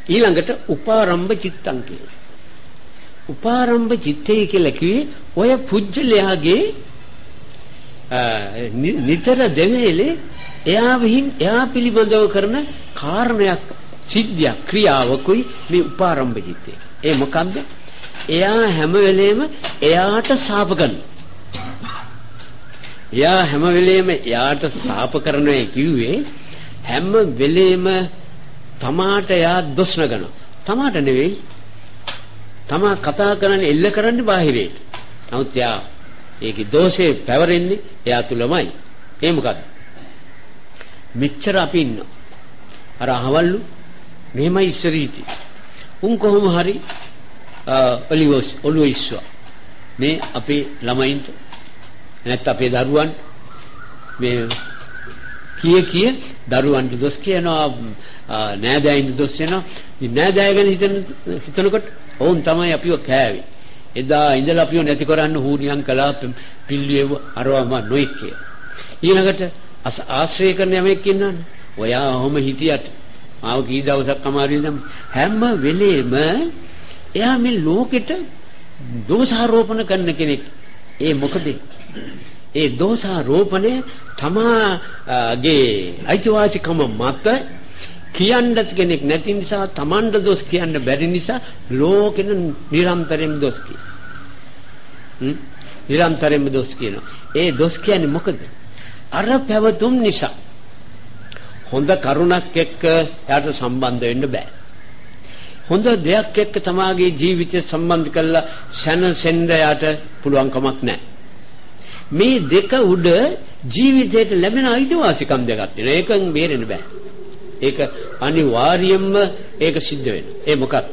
A: ඊළඟට උපාරම්භ චිත්තං කියලා. උපාරම්භ චිත්තේ කියලා කිව්වේ ඔය පුජ්‍යලයාගේ නිතර දෙවේලේ එයා පිළිබඳව කරන කාරණයක් සිද්ධියක් ක්‍රියාවකුයි මේ උපාරම්භ චිත්තේ. ඒ මොකද්ද? එයා හැම වෙලේම එයාට සාප කරනවා. එයා හැම වෙලේම එයාට සාප කරනවා කිව්වේ හැම වෙලේම තමාට එයා දොස් නගනවා. තමාට නෙවෙයි. තමා කතා කරන්නේ එල්ල කරන්නේ බාහිරයට. නමුත් එයා ඒකේ දෝෂේ පැවරෙන්නේ එයා තුලමයි. ඒ මොකද්ද? මෙච්චර අපි ඉන්නවා. අර අහවල්ලු මෙහෙමයි ඉස්සරීටි. උන් කොහොම හරි ඔලිවස් මේ අපේ ළමයින්ට නැත්නම් අපේ දරුවන් මේ කීය දරුවන්ට දොස් කියනවා, නෑදෑයින්ට දොස් වෙනවා. මේ නෑදෑය ගැන හිතනකොට ඔවුන් තමයි අපිව කෑවේ. එදා ඉඳලා අපිව නැති කරන්න හුනියම් කළා, පිල්ලියව අරවම නොයික් කියලා. ඊළඟට ආශ්‍රය කරන යමෙක් ඉන්නවනේ. ඔයා ඔහොම හිටියට ආව කී දවසක් අමාරුයි. හැම වෙලේම එයා මේ ලෝකෙට දෝෂාරෝපණ කරන කෙනෙක්. ඒ මොකද? ඒ දෝෂාරෝපණය තමාගේ අයිතිවාසිකම මත කියන්න කෙනෙක් නැති නිසා, Tamanda දොස් කියන්න බැරි නිසා ලෝකෙන නිරන්තරයෙන් දොස් කියනවා. නිරන්තරයෙන්ම දොස් කියනවා. ඒ දොස් කියන්නේ මොකද? අර පැවතුම් නිසා. හොඳ කරුණක් එක්ක එයාට සම්බන්ධ වෙන්න බෑ. හොඳ දෙයක් එක්ක තමාගේ ජීවිතය සම්බන්ධ කරලා සැනසෙන්න එයාට පුළුවන් කමක් නැහැ. මේ දෙක උඩ ජීවිතයට ලැබෙන අයිතිවාසිකම් දෙකක් තියෙනවා. ඒකෙන් බේරෙන්න බෑ. ඒක අනිවාර්යයෙන්ම ඒක සිද්ධ වෙනවා. ඒ මොකක්ද?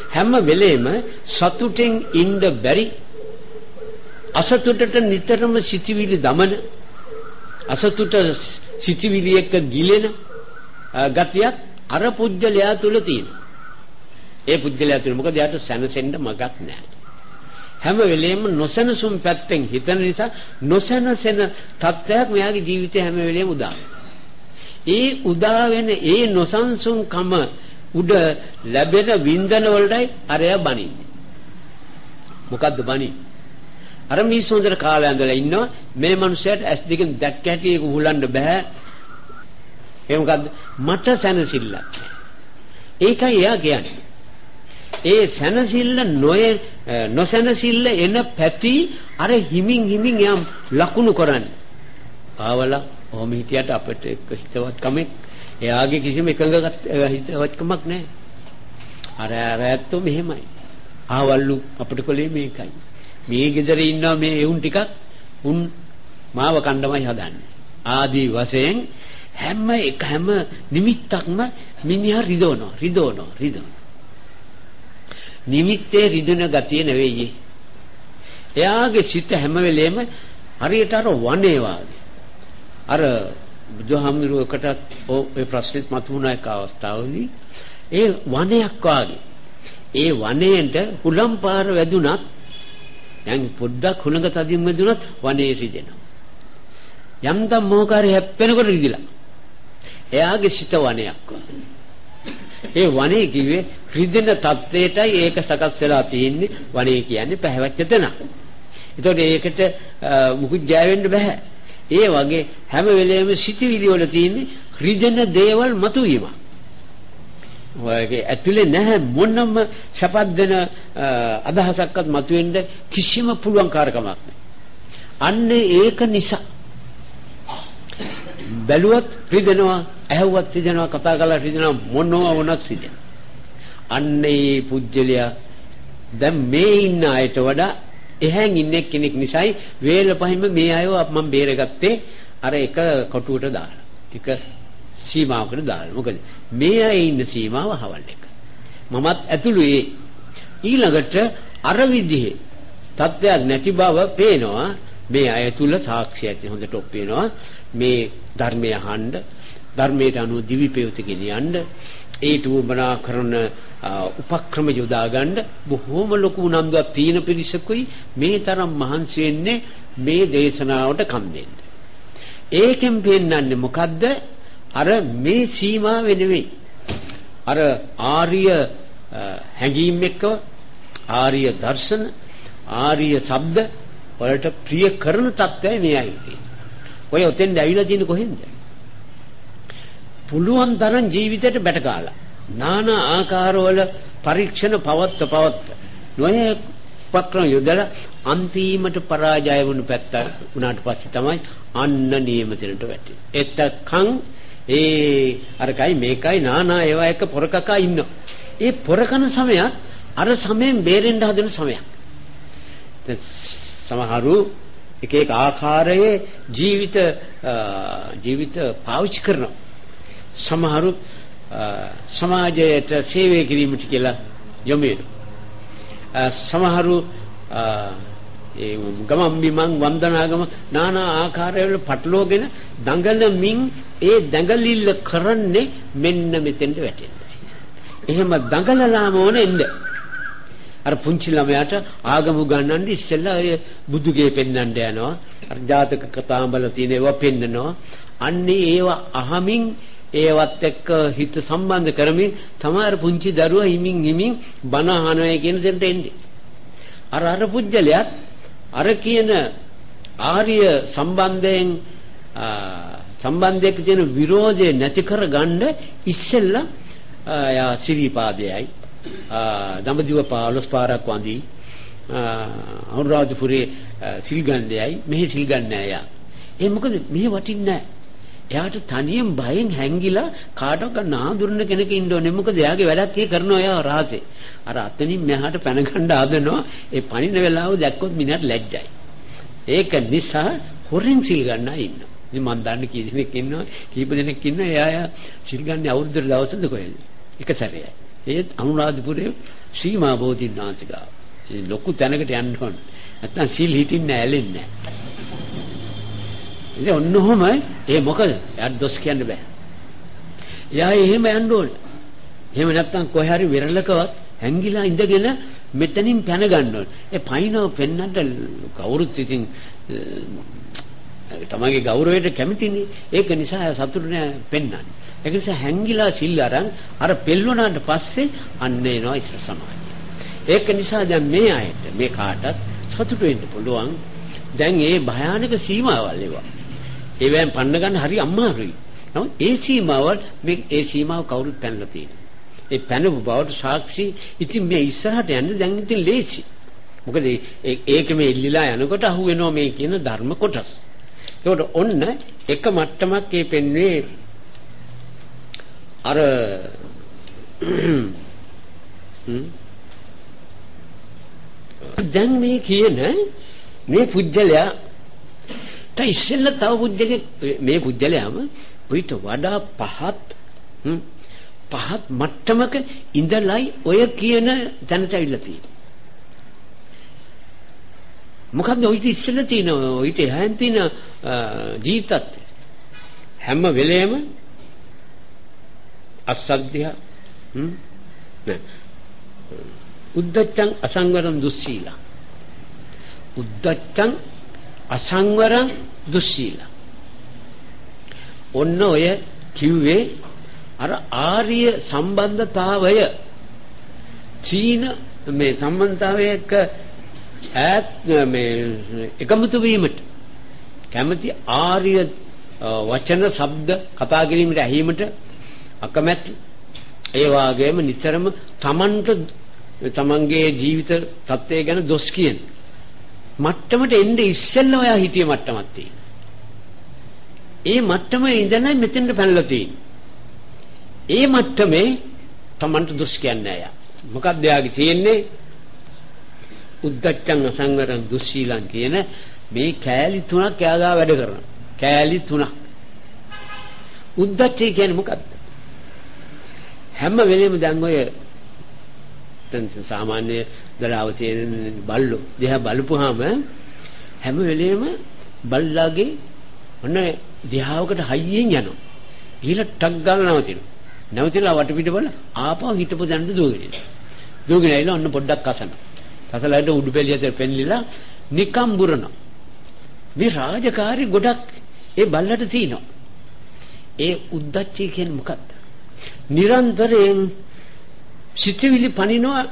A: හැම වෙලේම සතුටෙන් ඉන්න බැරි, අසතුටට නිතරම සිටිවිලි දමන, අසතුට සිටිවිලි එක්ක ගිලෙන ගතියක් අර පුජ්‍යලයා තුල තියෙනවා. ඒ පුජ්‍යලයා තුල මොකද යාට සැනසෙන්න මගක් නැහැ. හැම වෙලේම නොසැනසුම් පැත්තෙන් හිතන නිසා නොසැනසෙන තත්ත්වයක් මෙයාගේ ජීවිතේ හැම වෙලේම උදා වෙනවා. ඒ උදා වෙන ඒ නොසන්සුන්කම උඩ ලැබෙන වින්දන වලටයි අරයා බනින්නේ. මොකද්ද බනින්නේ? අර මිනිස්සුන්තර කාලය ඇඳලා ඉන්නවා මේ මිනිස්සයාට ඇස් දෙකෙන් දැක්ක හැටි ඒක උහුලන්න බෑ. ඒ මොකද්ද? මට සැනසෙල්ලක්. ඒකයි එයා කියන්නේ. ඒ සැනසෙල්ල නොසැනසෙල්ල එන පැති අර හිමින් යම් ලකුණු කරන්නේ. ආවලා ඔහොම හිටියට අපිට එක්ක හිතවත්කමක් එයාගේ කිසිම හිතවත්කමක් නැහැ. අර ඇත්තෝ මෙහෙමයි. ආවල්ලු අපිට කොලේ මේකයි. මේ ගෙදර ඉන්නවා මේ එවුන් ටිකක් උන් මාව කණ්ඩමයි හදන්නේ. ආදී වශයෙන් හැම නිමිත්තක්ම මිනිහා රිදවනවා. නිමිත්තේ රිදෙන ගතිය නෙවෙයි. එයාගේ සිත හැම වෙලේම හරියට අර වනේ වාගේ. අර බුදුහාමුදුරුවකට ඔය ප්‍රශ්නෙත් මතුවුණා එක අවස්ථාවකදී ඒ වනයක් වාගේ. ඒ වනයේට හුලම් පාර වැදුනත් දැන් පොඩ්ඩක් හුලඟ තදින් වැදුනත් වනේ රිදෙනවා. යම්තම් මොහකාරය හැප්පෙනකොට රිදිලා. එයාගේ සිත වනයක් වාගේ. ඒ වනේ කිව්වේ රිදෙන තත්ත්වයටයි ඒක සකස් වෙලා තියෙන්නේ. වනේ කියන්නේ පැහැවච්ච තැන. ඒතකොට ඒකට මුකුත් ජය වෙන්න බෑ. ඒ වගේ හැම වෙලේම සිටිවිලි වල තියෙන්නේ රිදෙන දේවල් මතුවීම. ඔයගේ ඇතුලේ නැහැ මොනම සපත් දෙන අදහසක්වත් මතුවෙන්න කිසිම පුළුවන්කාරකමක් නැහැ. අන්න ඒක නිසා බැලුවත් රිදෙනවා, ඇහුවත් රිදෙනවා, කතා කළා රිදෙනවා, මොනවා වුණත් රිදෙනවා. අන්න ඒ පුජ්‍යලයා දැන් මේ ඉන්න අයට වඩා එහෙන් ඉන්නේ කෙනෙක් නිසායි වේල පහින්ම මේ අයව මම බේරගත්තේ අර එක කොටුවට දාලා. එක සීමාවකට දාලා. මොකද මේ අය ඉන්න සීමාව හවල් එක. මමත් ඇතුළේ ඊළඟට අර විදිහේ තත්ත්වයක් නැති බව පේනවා. මේ අය තුල සාක්ෂියක් හොඳට ඔප්පේනවා. මේ ධර්මය අහන්න, ධර්මයට අනුව දිවි පෙවත ගෙනියන්න, ඒට උඹනා කරන උපක්‍රම යොදා ගන්න බොහෝම ලොකු උනන්දුවක් තියෙන පිරිසකුයි මේ තරම් මහන්සි වෙන්නේ මේ දේශනාවට කම් දෙන්න. ඒකෙන් පෙන්නන්නේ මොකද්ද? අර මේ සීමාව නෙවෙයි. අර ආර්ය හැඟීම් එක්ක ආර්ය දර්ශන, ආර්ය ශබ්ද වලට ප්‍රිය කරන තත්ත්වය මෙයයි තියෙන්නේ. ඔය ඔතෙන් ඇවිල්ලා තියෙන්නේ කොහෙන්ද? පුළුවන් තරම් ජීවිතයට බැටකාලා নানা ආකාරවල පරීක්ෂණ පවත්ත නොයේ උපක්‍රම යොදලා අන්තිමට පරාජය වුණු පැත්ත උනාට පස්සේ තමයි අන්න නියමතෙන්ට වැටෙන්නේ. එතකන් අරකයි මේකයි নানা ඒවා එක පොරකකා ඉන්නවා. ඒ පොරකන සමයත් අර සමයෙන් බේරෙන්න හදන සමයක්. සමහරු එක ආකාරයේ ජීවිත පාවිච්චි කරනවා. සමහරු සමාජයට සේවය කිරීමට කියලා යොමු වෙනවා. සමහරු ඒ ගමම් බිමන් වන්දනාගම নানা ආකාරවල පටලෝගෙන දඟලමින් ඒ දඟලිල්ල කරන්නේ මෙන්න මෙතෙන්ට වැටෙන්න. එහෙම දඟලලාම ඕනෙන්ද අර පුංචි ළමයාට ආගම උගන්වන්න ඉස්සෙල්ලා ඔය බුදුගේ පෙන්වන්න යනවා. අර ජාතක කතාඹල තියෙන ඒවා පෙන්නනවා. අන්නේ ඒවා අහමින් ඒවත් එක්ක හිත සම්බන්ධ කරමින් තමයි පුංචි දරුවා හිමින් බණ අහනවා කියන දෙයට එන්නේ. අර පුජ්‍යලයක් අර කියන ආර්ය සම්බන්ධයක තියෙන විරෝධය නැති කරගන්න ඉස්සෙල්ලා යා සිරිපාදයයි දඹදිව 15 පාරක් වඳි අනුරාධපුරේ සිල්ගන්නේයි මෙහි සිල්ගන්නේ යා. ඒ මොකද මෙහි වටින්නේ නැහැ. එයාට තනියෙන් බයෙන් හැංගිලා කාටවත් නාඳුරන කෙනෙක් ඉන්න ඕනේ. මොකද එයාගේ වැඩක් ඒ කරනවා එයා රහසේ. අර අතනින් මෙහාට පැන ගන්න හදනවා. ඒ පණින වෙලාව දැක්කොත් මිනිහට ලැජ්ජයි. ඒක නිසා හොරෙන් සිල් ගන්න අය ඉන්නවා. ඉතින් මම දන්නේ කී දෙනෙක් ඉන්නවා, කීප දෙනෙක් ඉන්නවා. එයා සිල් ගන්න අවුරුද්දට දවසද කොහෙද? එක සැරේයි. ඒත් අනුරාධපුරයේ ශ්‍රීමා බෝධිනාථිකා. ඒ ලොකු තැනකට යන්න ඕන. නැත්නම් සිල් හිටින්නේ ඇලෙන්නේ නැහැ. ඉතින් ඔන්නෝම ඒ මොකද? එයාට දොස් කියන්න බෑ. එයා එහෙම යන්න ඕනේ. එහෙම නැත්නම් කොහේ හරි විරලකවත් හැංගිලා ඉඳගෙන මෙතනින් පැන ගන්න ඕනේ. ඒ පයින්ව පෙන්නන්න කවුරුත් ඉතින් තමයිගේ ගෞරවයට කැමතිනේ. ඒක නිසා සතුටු නෑ පෙන්නන්නේ. ඒක නිසා හැංගිලා සිල් අරන් අර පෙල්වනාට පස්සේ අන්න එනවා ඉස්ස සමාධිය. ඒක නිසා දැන් මේ අයට මේ කාටත් සතුටු වෙන්න පුළුවන්. දැන් ඒ භයානක සීමාවල් ඒවා. ඒවෙන් පන්න ගන්න හරි අමාරුයි. නමුත් ඒ සීමාවල් මේ ඒ සීමාව කවුරුත් පැනලා තියෙනවා. ඒ පැනපු බවට සාක්ෂි ඉතින් මේ ඉස්සරහට යන්න දැන් ඉතින් ලේසි. මොකද ඒක මේ එල්ලිලා යනකොට අහු වෙනවා මේ කියන ධර්ම කොටස්. ඒකට ඔන්න එක මට්ටමක් ඒ පෙන්වේ අර දැන් මේ කියන මේ පුජ්‍යලයා තව ඉස්සෙල්ල තව පුජ්‍යලෙක් මේ පුජ්‍යලයාම උිට වඩා පහත් මට්ටමක ඉඳලයි ඔය කියන තැනට අවිල්ලා තියෙන්නේ. මොකද්ද ඔය ඉස්සෙල්ල තියෙන ඔයිට එහාන් තියෙන ජීවිතත් හැම වෙලේම අසද්ධ්‍ය නෑ උද්දච්චං අසංවරං දුස්සීලා උද්දච්චං අසංවරං දුස්සීලා ඔන්න ඔය කිව්වේ අර ආර්ය සම්බන්ධතාවය චීන මේ සම්බන්ධතාවයක ඈත් මේ එකමුතු වීමට කැමැති ආර්ය වචන ශබ්ද කතා කිරීමට ඇහිීමට අකමැති ඒ වගේම නිතරම තමන්ගේ ජීවිත තත්ත්වය ගැන දොස් කියන මට්ටමට එන්නේ ඉස්සෙල්ලා ඔයා හිතිය මට්ටමක් තියෙනවා. ඒ මට්ටමේ ඉඳලා මෙතෙන්ට පැනලා තියෙන්නේ. ඒ මට්ටමේ තමන්ට දොස් කියන්නේ අය. මොකක්ද එයාගේ තියෙන්නේ? උද්දච්චං අසංවරං දුස්සීලං කියන මේ කෑලි තුනක් එයාගා වැඩ කරනවා. කෑලි තුනක්. උද්දච්චය කියන්නේ මොකක්ද? හැම වෙලෙම දැන් ඔය සාමාන්‍ය දලාව තියෙන බල්ලෝ දිහා බලපුවාම හැම වෙලෙම බල්ලාගේ ඔන්න දිහාවකට හයියෙන් යනවා. ඊළඟ ටක් ගාලා නවතිනවා. නැවතිලා වටපිට බල ආපහු හිටපො දැන්න දුවගෙන. දුවගෙන ඇවිල්ලා ඔන්න පොඩ්ඩක් කසනවා. කසලාට උඩු පෙළියට පෙන්ලිලා නිකම් බුරනවා. මේ රාජකාරී ගොඩක් ඒ බල්ලට තියෙනවා. ඒ උද්දච්චය කියන්නේ මොකක්ද? නිරන්තරයෙන් සිතවිලි පනිනවා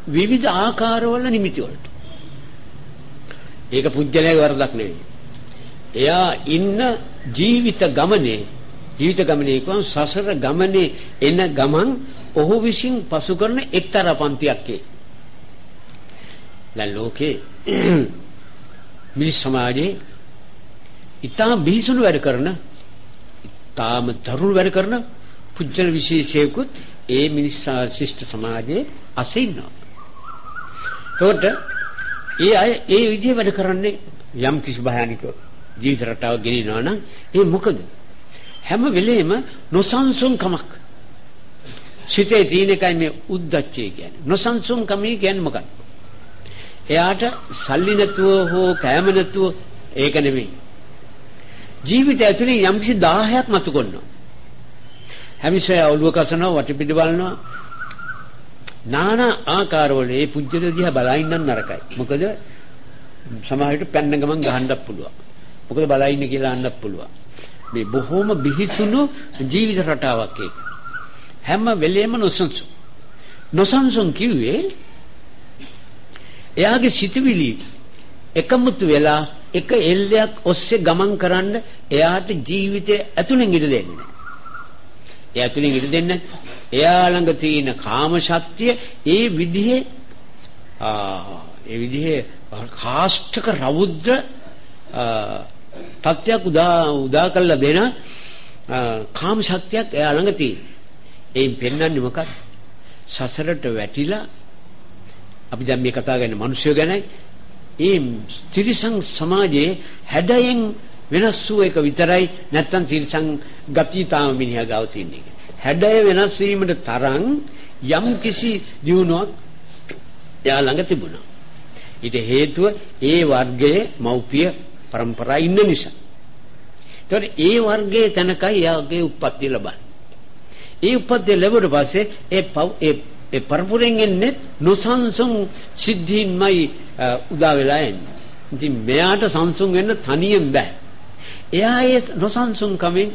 A: විවිධ ආකාරවල නිමිති වලට. ඒක පුජ්‍යලයේ වරදක් නෙවෙයි. එයා ඉන්න ජීවිත ගමනේ කියවම සසර ගමනේ එන ගමන් ඔහු විසින් පසු කරන එක්තරා පන්තියක් ඒ. දැන් ලෝකේ මිනිස් සමාජයේ ඊටම බිහිසුණු වැඩ කරන ඊටම දරුණු වැඩ කරන පුජ්‍යල විශේෂයෙකුත් ඒ මිනිස් ශිෂ්ට සමාජයේ අසින්නවා. ඒකට ඒ අය ඒ විදිහේ වැඩ කරන්නේ යම් කිසි භයානික ජීවිත රටාවක් ගෙනිනවා නම් ඒ මොකද? හැම වෙලේම නොසන්සුන්කමක්. සිතේ තියෙන එකයි මේ උද්දච්චය කියන්නේ. නොසන්සුන්කම කියන්නේ මොකක්ද? එයාට සල්ලි නැතුව හෝ කෑම නැතුව ඒක නෙමෙයි. ජීවිතය ඇතුලේ යම් කිසි 10ක් මතු කරනවා. හැමිසේ ඔළුව කසනවා වටපිට බලනවා নানা ආකාරවල ඒ පුජ්‍යල දිහා බලා ඉන්නත් නරකයි. මොකද සමහර විට පැන්න ගමන් ගහන්නත් පුළුවන්. මොකද බලා ඉන්න කියලා අන්නත් පුළුවන්. මේ බොහොම බිහිසුණු ජීවිත රටාවක් ඒක. හැම වෙලේම නොසන්සුන් කිව්වේ එයාගේ සිතුවිලි එකමුතු වෙලා එක එල්ලයක් ඔස්සේ ගමන් කරන්න එයාට ජීවිතය ඇතුළෙන් ඉඩ දෙන්නේ නැහැ. ඒ ඇතුළෙන් ඉඩ දෙන්නේ එයා ළඟ තියෙන කාම ශක්තිය ඒ විදිහේ කාෂ්ඨක රෞද්‍ර තත්ත්වයක් උදා කරලා දෙන කාම ශක්තියක් එයා ළඟ තියෙන. ඒන් පෙන්වන්නේ මොකක්ද? සසරට වැටිලා අපි දැන් මේ කතා කරන්නේ මිනිස්සු ගැනයි. ඒ ත්‍රිසං සමාජයේ හැඩයෙන් වෙනස් වූ එක විතරයි නැත්තම් තිරසං ගතිය තාම මිනිහා ගාව තියෙන්නේ. හැඩය වෙනස් වීමට තරම් යම් කිසි දියුණුවක් එයා ළඟ තිබුණා. ඊට හේතුව ඒ වර්ගයේ මෞපිය પરම්පරා ඉන්න නිසා. ඒතකොට ඒ වර්ගයේ තැනකයි එයාගේ උප්පත්තිය ලබන්නේ. ඒ උප්පත්තිය ලැබුවට පස්සේ ඒ පරපුරෙන් එන්නේ නොසන්සුන් සිද්ධීන්මයි උදා වෙලා එන්නේ. ඉතින් මෙයාට සංසුන් වෙන්න තනියෙන් බෑ. එයා ඒ නොසන්සුන් කමෙන්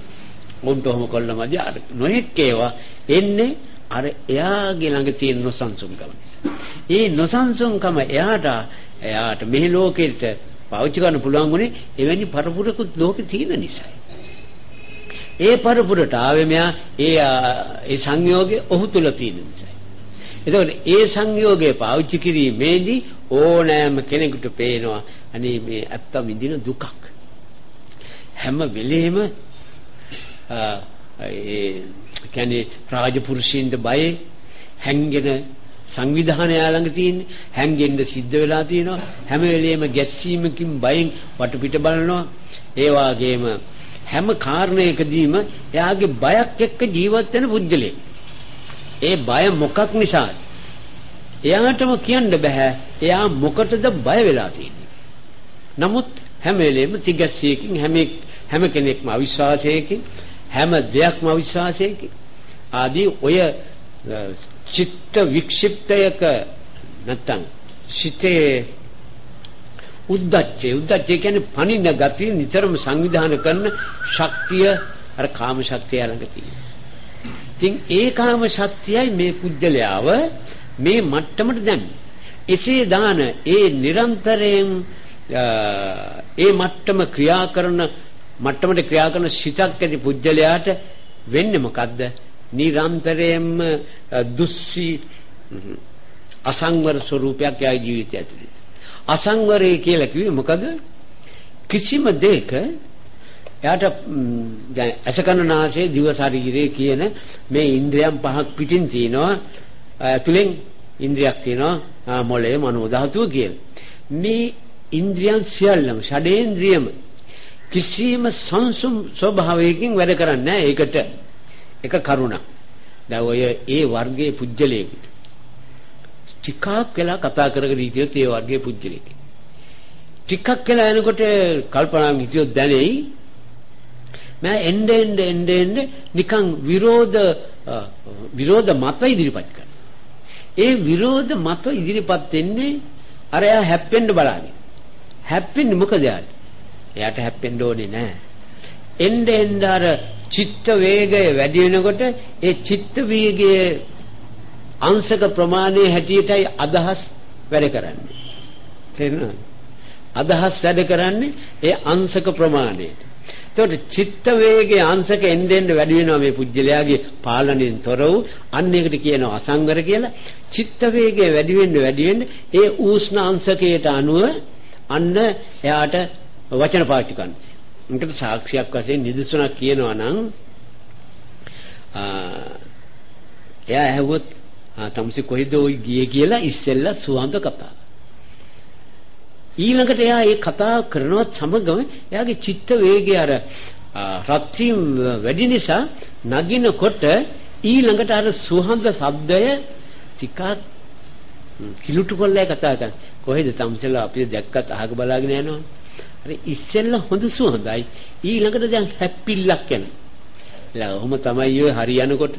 A: උන්ට ඔහොම කළාමදී අර නොහෙක් ඒවා එන්නේ අර එයාගේ ළඟ තියෙන නොසන්සුන්කම නිසා. ඒ නොසන්සුන්කම එයාට මේ ලෝකෙට පාවිච්චි කරන්න පුළුවන් උනේ එවැනි පරපුරකුත් ලෝකේ තියෙන නිසායි. ඒ පරපුරට ආවේ මෙයා ඒ සංයෝගය ඔහු තුල තියෙන නිසා. එතකොට ඒ සංයෝගය පාවිච්චි කිරීමේදී ඕනෑම කෙනෙකුට පේනවා අනේ මේ අත්ත විඳින දුකක්. හැම වෙලෙම ඒ කියන්නේ රාජපුරුෂින්ද බය හැංගෙන සංවිධානය ළඟ තියෙන්නේ හැංගෙන්න සිද්ධ වෙලා තියෙනවා හැම වෙලෙම ගැස්සීමකින් බයෙන් වටපිට බලනවා ඒ වගේම හැම කාරණයකදීම එයාගේ බයක් එක්ක ජීවත් වෙන පුජ්‍යලේ ඒ බය මොකක් නිසාද එයාටම කියන්න බෑ එයා මොකටද බය වෙලා තියෙන්නේ නමුත් හැම වෙලෙම තිගැස්සීකින් හැම කෙනෙක්ම අවිශ්වාසයකින් හැම දෙයක්ම අවිශ්වාසයකින් ආදී ඔය චිත්ත වික්ෂිප්තයක නැත්තම් සිතේ උද්දච්චය කියන්නේ පණින ගතිය නිතරම සංවිධානය කරන ශක්තිය අර කාම ශක්තිය ළඟ තියෙනවා. ඉතින් ඒ කාම ශක්තියයි මේ පුජ්‍යලයාව මේ මට්ටමට දැම්මේ. එසේ දාන ඒ නිරන්තරයෙන් ඒ මට්ටමට ක්‍රියා කරන සිතක් ඇති පුජ්‍යලයාට වෙන්නේ මොකද්ද? නිරන්තරයෙන්ම දුස්සි අසංවර ස්වરૂපයක් යාගේ ජීවිතය ඇතුළේ. අසංවරය කියලා කිව්වේ මොකද? කිසිම දෙයක එයාට දැන් අසකන නාසය දිව ශරීරය කියන මේ ඉන්ද්‍රියන් පහක් පිටින් තියෙනවා. ඇතුලෙන් ඉන්ද්‍රියක් තියෙනවා මොළය මනෝ ධාතුව කියලා. මේ ඉන්ද්‍රියන් සියල්ලම ෂඩේන්ද්‍රියම කිසිම සංසුම් ස්වභාවයකින් වැඩ කරන්නේ නැහැ. ඒකට එක කරුණක්. දැන් ඔය ඒ වර්ගයේ පුජ්‍යලයකට ටිකක් වෙලා කතා කරගෙන හිටියොත් ඒ වර්ගයේ පුජ්‍යලෙක්. ටිකක් වෙලා යනකොට කල්පනා හිටියොත් දැනෙයි මම එන්නේ නිකන් විරෝධ මත ඉදිරිපත් කරනවා. ඒ විරෝධ මත ඉදිරිපත් වෙන්නේ අර එයා හැප්පෙන්න බලන්නේ. හැප්පෙන්නේ මොකද යාට? එයාට හැප්පෙන්න ඕනේ නැහැ. එන්නේ අර චිත්ත වේගය වැඩි වෙනකොට ඒ චිත්ත වේගයේ අංශක ප්‍රමාණයේ හැටියටයි අදහස් වැඩ කරන්නේ. තේරෙනවද? අදහස් වැඩ කරන්නේ ඒ අංශක ප්‍රමාණයට. එතකොට චිත්ත වේගයේ අංශක එන්න වැඩි වෙනවා මේ පුජ්‍යලයාගේ පාලනයෙන් තොර වූ අන්න ඒකට කියනවා අසංවර කියලා. චිත්ත වේගය වැඩි වෙන්න ඒ ඌෂ්ණ අංශකයට අනුව අන්න එයාට වචන පාවිච්චි කරනවා. මේකට සාක්ෂියක් වශයෙන් නිදසුනක් කියනවා නම් එයා ඇහුවොත් තමසි කොහෙද ඔය ගියේ කියලා ඉස්සෙල්ලා සුවඳ කතා. ඊළඟට එයා ඒ කතා කරනවත් සමගම එයාගේ චිත්ත වේගය අර රත් වීම වැඩි නිසා නගිනකොට ඊළඟට අර සුවඳ ශබ්දය ටිකක් කිලුටු කරලා කතා කරන. කොහෙද තමසලා අපි දැක්කත් අහක බලාගෙන යනවා. අර ඉස්සෙල්ලා හොඳ සුවඳයි ඊළඟට දැන් හැප්පිල්ලක් යනවා. එලා ඔහොම තමයි ඔය හරියනකොට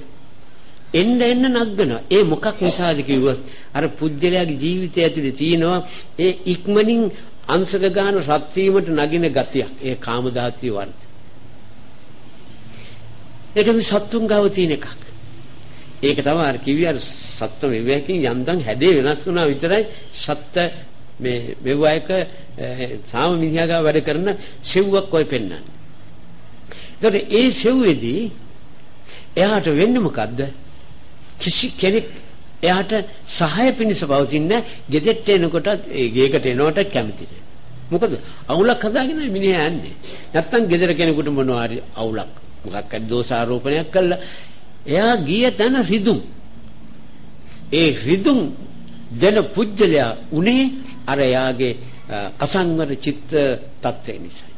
A: එන්න නගනවා. ඒ මොකක් නිසාද කිව්වොත් අර පුජ්‍යලයාගේ ජීවිතය ඇතුලේ තියෙනවා ඒ ඉක්මනින් අංශක ගන්න රත් වීමට නගින ගතියක්. ඒ කාම ධාතුවේ වර්ධ. ඒක මේ සත්තුන් ගාව තියෙන එකක්. ඒක තමයි අර කිව්වේ අර සත්ත්ව විවේකයෙන් යන්තම් හැදේ වෙනස් වුණා විතරයි සත්ත්ව මේ මෙවයක සාම මිනිහාගා වැඩ කරන සෙව්වක් ඔය පෙන්නන්නේ. ඒතකොට ඒ සෙව්වේදී එයාට වෙන්නේ මොකද්ද? කිසි කෙනෙක් එයාට සහාය පිණිස පවතින්නේ ගෙදෙට්ට එනකොට ඒ ගේකට එනකොට කැමති නෑ. මොකද අවුලක් හදාගෙන මිනිහා යන්නේ. නැත්තම් ගෙදර කෙනෙකුට මොනවා හරි අවුලක් මොකක් හරි දෝෂාරෝපණයක් කළා. එයා ගිය තැන රිදුම්. ඒ රිදුම් දෙන පුජ්‍යලයා උනේ අර යාගේ අසංවර චිත්ත තත්ත්වය නිසා.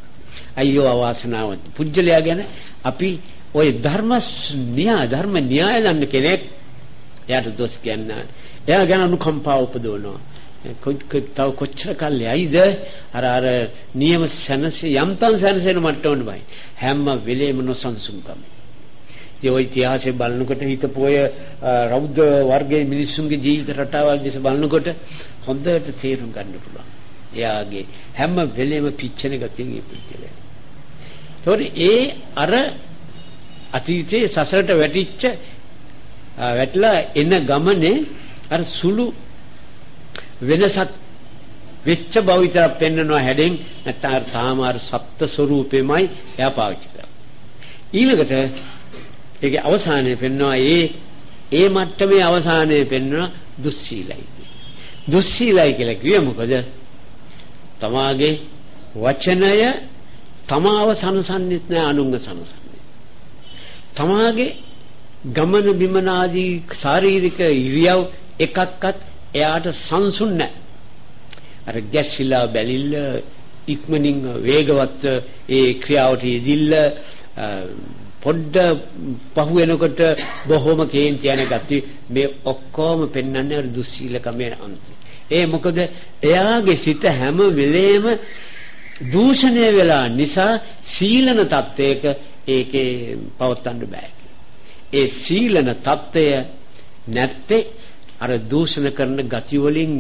A: අයියෝ අවාසනාවන්ත පුජ්‍යලයා ගැන අපි ওই ධර්ම න්‍යාය දන්න කෙනෙක් එයාට දොස් කියන්න එයා ගැන අනුකම්පාව උපදවනවා. තව කොච්චර කල් යයිද අර නියම සැනසෙ යම්තම් සැනසෙන මට්ටමකට බයි. හැම වෙලේම නොසන්සුන්කම. ඒ ඔය ඉතිහාසය බලනකොට හිතපොය රෞද්‍ර වර්ගයේ මිනිස්සුන්ගේ ජීවිත රටාවල් දිහා බලනකොට හොඳට තේරුම් ගන්න පුළුවන්. එයාගේ හැම වෙලේම පිච්චෙන ගතියෙන් ඉපිච්චලා. ඒතකොට අර අතීතයේ සසරට වැටලා එන ගමනේ අර සුළු වෙනසක් වෙච්ච බව විතර පෙන්වනවා හැඩෙන්. නැත්නම් අර සාමාර සප්ත ස්වરૂපෙමයි එයා පාවිච්චි කරන්නේ. ඊළඟට ඒකේ අවසානයේ පෙන්වනවා ඒ මට්ටමේ අවසානයේ පෙන්වනවා දුස්සීලයි. දුස්සීලයි කියලා කිව්වේ මොකද? තමාගේ වචනය තමාව සනසන්නෙත් නෑ අනුන්ව සනසන්නේ. තමාගේ ගමන බිමන ආදී ශාරීරික ඉරියව් එකක්වත් එයාට සංසුන් නැහැ. අර ගැස්සිලා බැලිල්ල ඉක්මනින් වේගවත් ඒ ක්‍රියාවට යෙදිල්ල පොඩ්ඩ පහු වෙනකොට බොහොම කේන්ති යන ගති මේ ඔක්කොම පෙන්වන්නේ අර දුස්සීලකමේ අන්තය. මොකද එයාගේ සිත හැම වෙලේම දූෂණය වෙලා නිසා සීලන තත්වයක ඒකේ පවත්වන්න බෑ. ඒ සීලන තත්වය නැත්තේ අර දූෂණ කරන ගති වලින්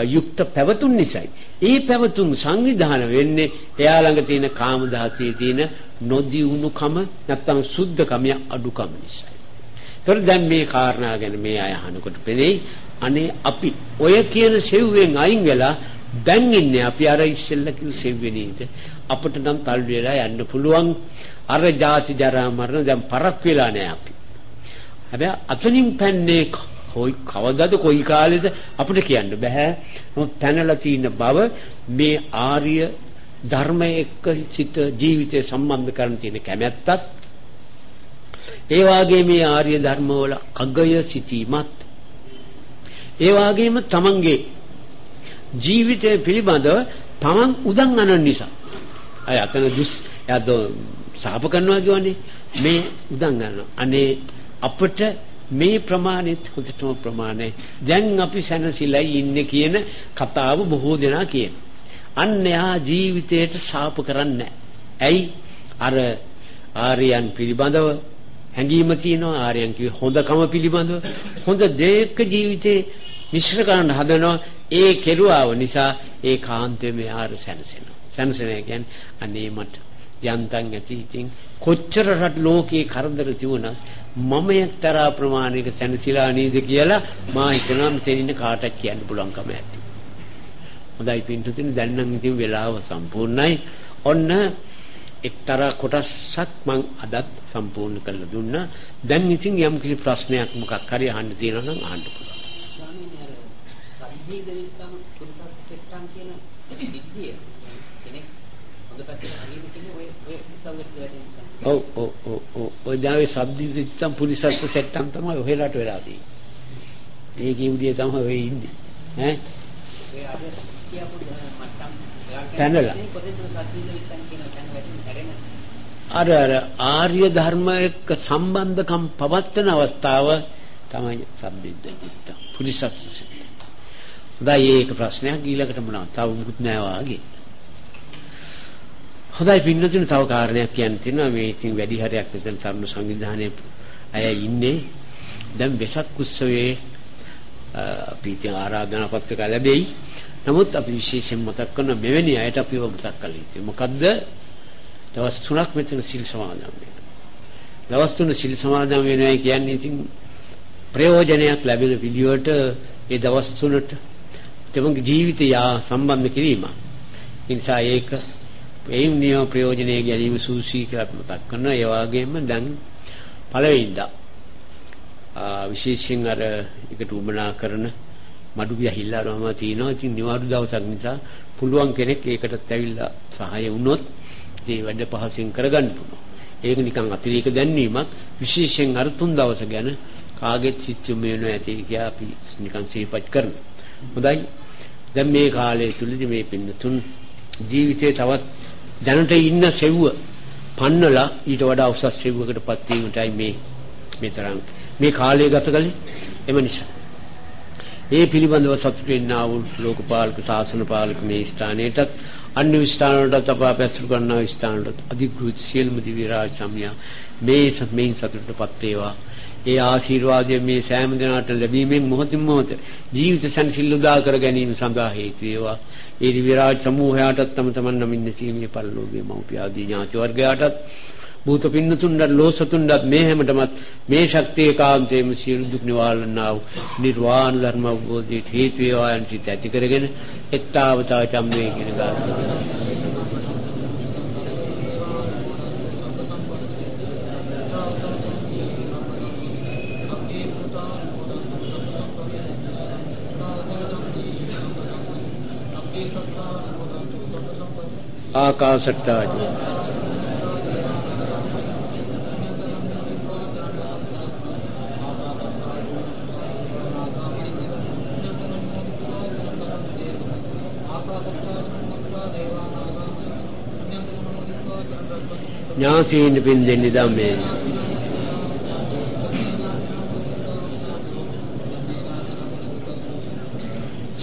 A: යුක්ත පැවතුම් නිසායි. ඒ පැවතුම් සංවිධාන වෙන්නේ එයා ළඟ තියෙන කාම දහසේ තියෙන නොදියුණුකම නැත්තම් සුද්ධකම අඩුකම නිසායි. ඒතර දැන් මේ කාරණා ගැන මේ අය අහනකොට පෙනෙයි අනේ අපි ඔය කියන සෙව්වෙන් අයින් වෙලා දැන් ඉන්නේ අපි අර ඉස්සෙල්ලා කිව් සෙව්වේ නේද? අපිට නම් තල් වෙලා යන්න පුළුවන්. අර ජාති ජරා මරණ දැන් පරක් වෙලා නෑ අපි. හැබැයි අතනින් පැන්නේ කවදාද කොයි කාලෙද අපිට කියන්න බෑ. මොකද පැනලා තියෙන බව මේ ආර්ය ධර්මයේ එක්ක සිට ජීවිතය සම්බන්ධ කරන් තියෙන කැමැත්තත් ඒ වාගේ මේ ආර්ය ධර්ම වල අගය සිටීමත් ඒ වාගේම තමන්ගේ ජීවිතය පිළිබඳව තමන් උදන් අනන නිසා අය අතන යද්ද සාප කරනවා කියන්නේ මේ උදන් ගන්නවා. අනේ අපිට මේ ප්‍රමාණෙත් හොඳටම ප්‍රමාණයි. දැන් අපි සැනසෙලා ඉන්නේ කියන කතාව බොහෝ දෙනා කියන. අන්න යා ජීවිතයට සාප කරන්නේ ඇයි? අර ආර්යයන් පිළිබඳව හැඟීම තියෙනවා. ආර්යයන් කිව්වේ හොඳකම පිළිබඳව හොඳ දෙයක ජීවිතේ මිශ්‍ර කරන්න හදනවා. ඒ කෙරුවාව නිසා ඒ කාන්තේ මේ ආර සැනසෙනවා. සැනසෙන කියන්නේ අනේ මට යන්තම් ඇති ඉතින් කොච්චර රට ලෝකේ කරදර තිබුණා මම එක්තරා ප්‍රමාණයක සැනසීලා නේද කියලා මා හිතනවා මෙතන ඉන්න කාටවත් කියන්න පුළුවන්කම ඇති. හොඳයි පින්තුතුනි දැන් නම් ඉතින් වෙලාව සම්පූර්ණයි. ඔන්න එක්තරා කොටසක් මම අදත් සම්පූර්ණ කරලා දුන්නා. දැන් ඉතින් යම් කිසි ප්‍රශ්නයක් මොකක් හරි අහන්න තියෙනවා නම් අහන්න පුළුවන්.
B: ස්වාමීනි අර සම්දීදනිකම් පුරුෂත් සෙට්ටම් කියන විද්‍ය කෙනෙක් හොඳ පැත්තට හරියට කියන්නේ ඔය ඉස්සල්ලට වැටෙනවා.
A: ඔය දාවේ සම්දීදනිකම් පුරුෂත් සෙට්ටම් තමයි ඔහෙලාට වෙලා තියෙන්නේ. ඒකේ උදියේ තමයි ඔය ඉන්නේ. ඈ
B: ඔය අද කියපු මට්ටම්
A: පැනලා අර ආර්ය ධර්ම එක්ක සම්බන්ධකම් පවත්වන අවස්ථාව තමයි සම්බිද්දෙත්ත පුරිසස්ස. හොඳයි ඒක ප්‍රශ්නයක් ඊළඟට මොනවද? තව මුකුත් නෑ වාගේ. හොඳයි පින්නතුනේ තව කාරණයක් කියන්න තියෙනවා. මේ ඉතින් වැඩි හරියක් මෙතන තරුණ සංවිධානයේ අය ඉන්නේ. දැන් වෙසක් උත්සවයේ අපි ඉතින් ආරාධනා පත්‍රික ලැබෙයි. නමුත් අපි විශේෂයෙන් මතක් කරන මෙවැනි අයට අපිව මතක් කළ යුතුයි. මොකද්ද? දවස් 3ක් මෙතන සිල් සමාදන් වෙනවා. දවස් 3 සිල් සමාදන් වෙනවා කියන්නේ ඉතින් ප්‍රයෝජනයක් ලැබෙන විදියට ඒ දවස් 3ට තමන්ගේ ජීවිතය සම්බන්ධ කිරීම. ඒ නිසා ඒක ඒ නියම ප්‍රයෝජනය ගැනීම සූසී කියලා මතක් කරනවා. ඒ වගේම දැන් පළවෙනිදා විශේෂයෙන් අර එකට උමනා කරන මඩු ගිහිල්ලාම තියෙනවා. ඉතින් නිවාඩු දවසක් නිසා පුළුවන් කෙනෙක් ඒකටත් ඇවිල්ලා සහාය වුණොත් ඒ වැඩ පහසුවෙන් කරගන්න පුළුවන්. ඒක නිකන් අතිරේක දැන්වීමක්. විශේෂයෙන් අර 3 දවස ගැන කාගෙත් සිත්තුම වෙනවා ඇති කියලා අපි නිකන් සිහිපත් කරනවා. හොඳයි. දැන් මේ කාලය තුලදී මේ පින්නතුන් ජීවිතේ තවත් දැනට ඉන්න සෙව්ව පන්නලා ඊට වඩා උසස් සෙව්වකටපත් වීමටයි මේ තරම් මේ කාලය ගත කළේ. එම නිසා ඒ පිළිබඳව සතුටු වෙන්නා වූ ලෝකපාලක ශාසන පාලක මේ ස්ථානයටත් අන්‍ය ස්ථානවලට අප පැසුරු කරනා ස්ථානවලට අධිග්‍රහිත සියලුම දිව්‍ය රාජ සම්මියා මේ සතුටටපත් වේවා. ඒ ආශිර්වාදය මේ සෑම දිනකට ලැබීමෙන් මොහොතින් මොහොත ජීවිත සංසිල් උදා කර ගැනීම සඳහා හේතු වේවා. ඒ දිව්‍ය රාජ සමූහයාටත් තම තමන් නමින් නැසීමේ පරිලෝකීය මෞපිය ආදී ඥාති වර්ගයාටත් භූත පින්නතුන්ට ලෝසතුන්ට මේ හැමතෙමත් මේ ශක්තිය කාන්තේම සියලු දුක් නිවාරණා වූ නිර්වාණ ධර්ම අවබෝධයට හේතු වේවා යන සිත ඇති කරගෙන එත්තාවතා චම්මේ කියන ගාථාව ආකාශට්ටාජ ඥාතීන් පින් දෙන්නේ ධම්මේ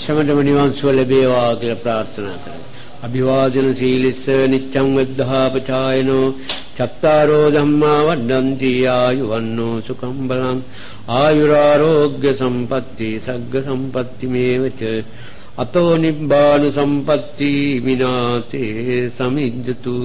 A: සමතම නිවන් සුව ලැබේවා කියලා ප්‍රාර්ථනා කරමු. අභිවාදන සීලිස්ස නිච්ඡං වද්ධාපචායනෝ චත්තාරෝ ධම්මා වඩ්ඩන්ති ආයුවන්නෝ සුඛං බලං ආයුරාෝග්‍ය සම්පatti සග්ග සම්පatti මේවච අතෝ නිබ්බාන සම්පatti විනාතේ සමිජ්ජතු.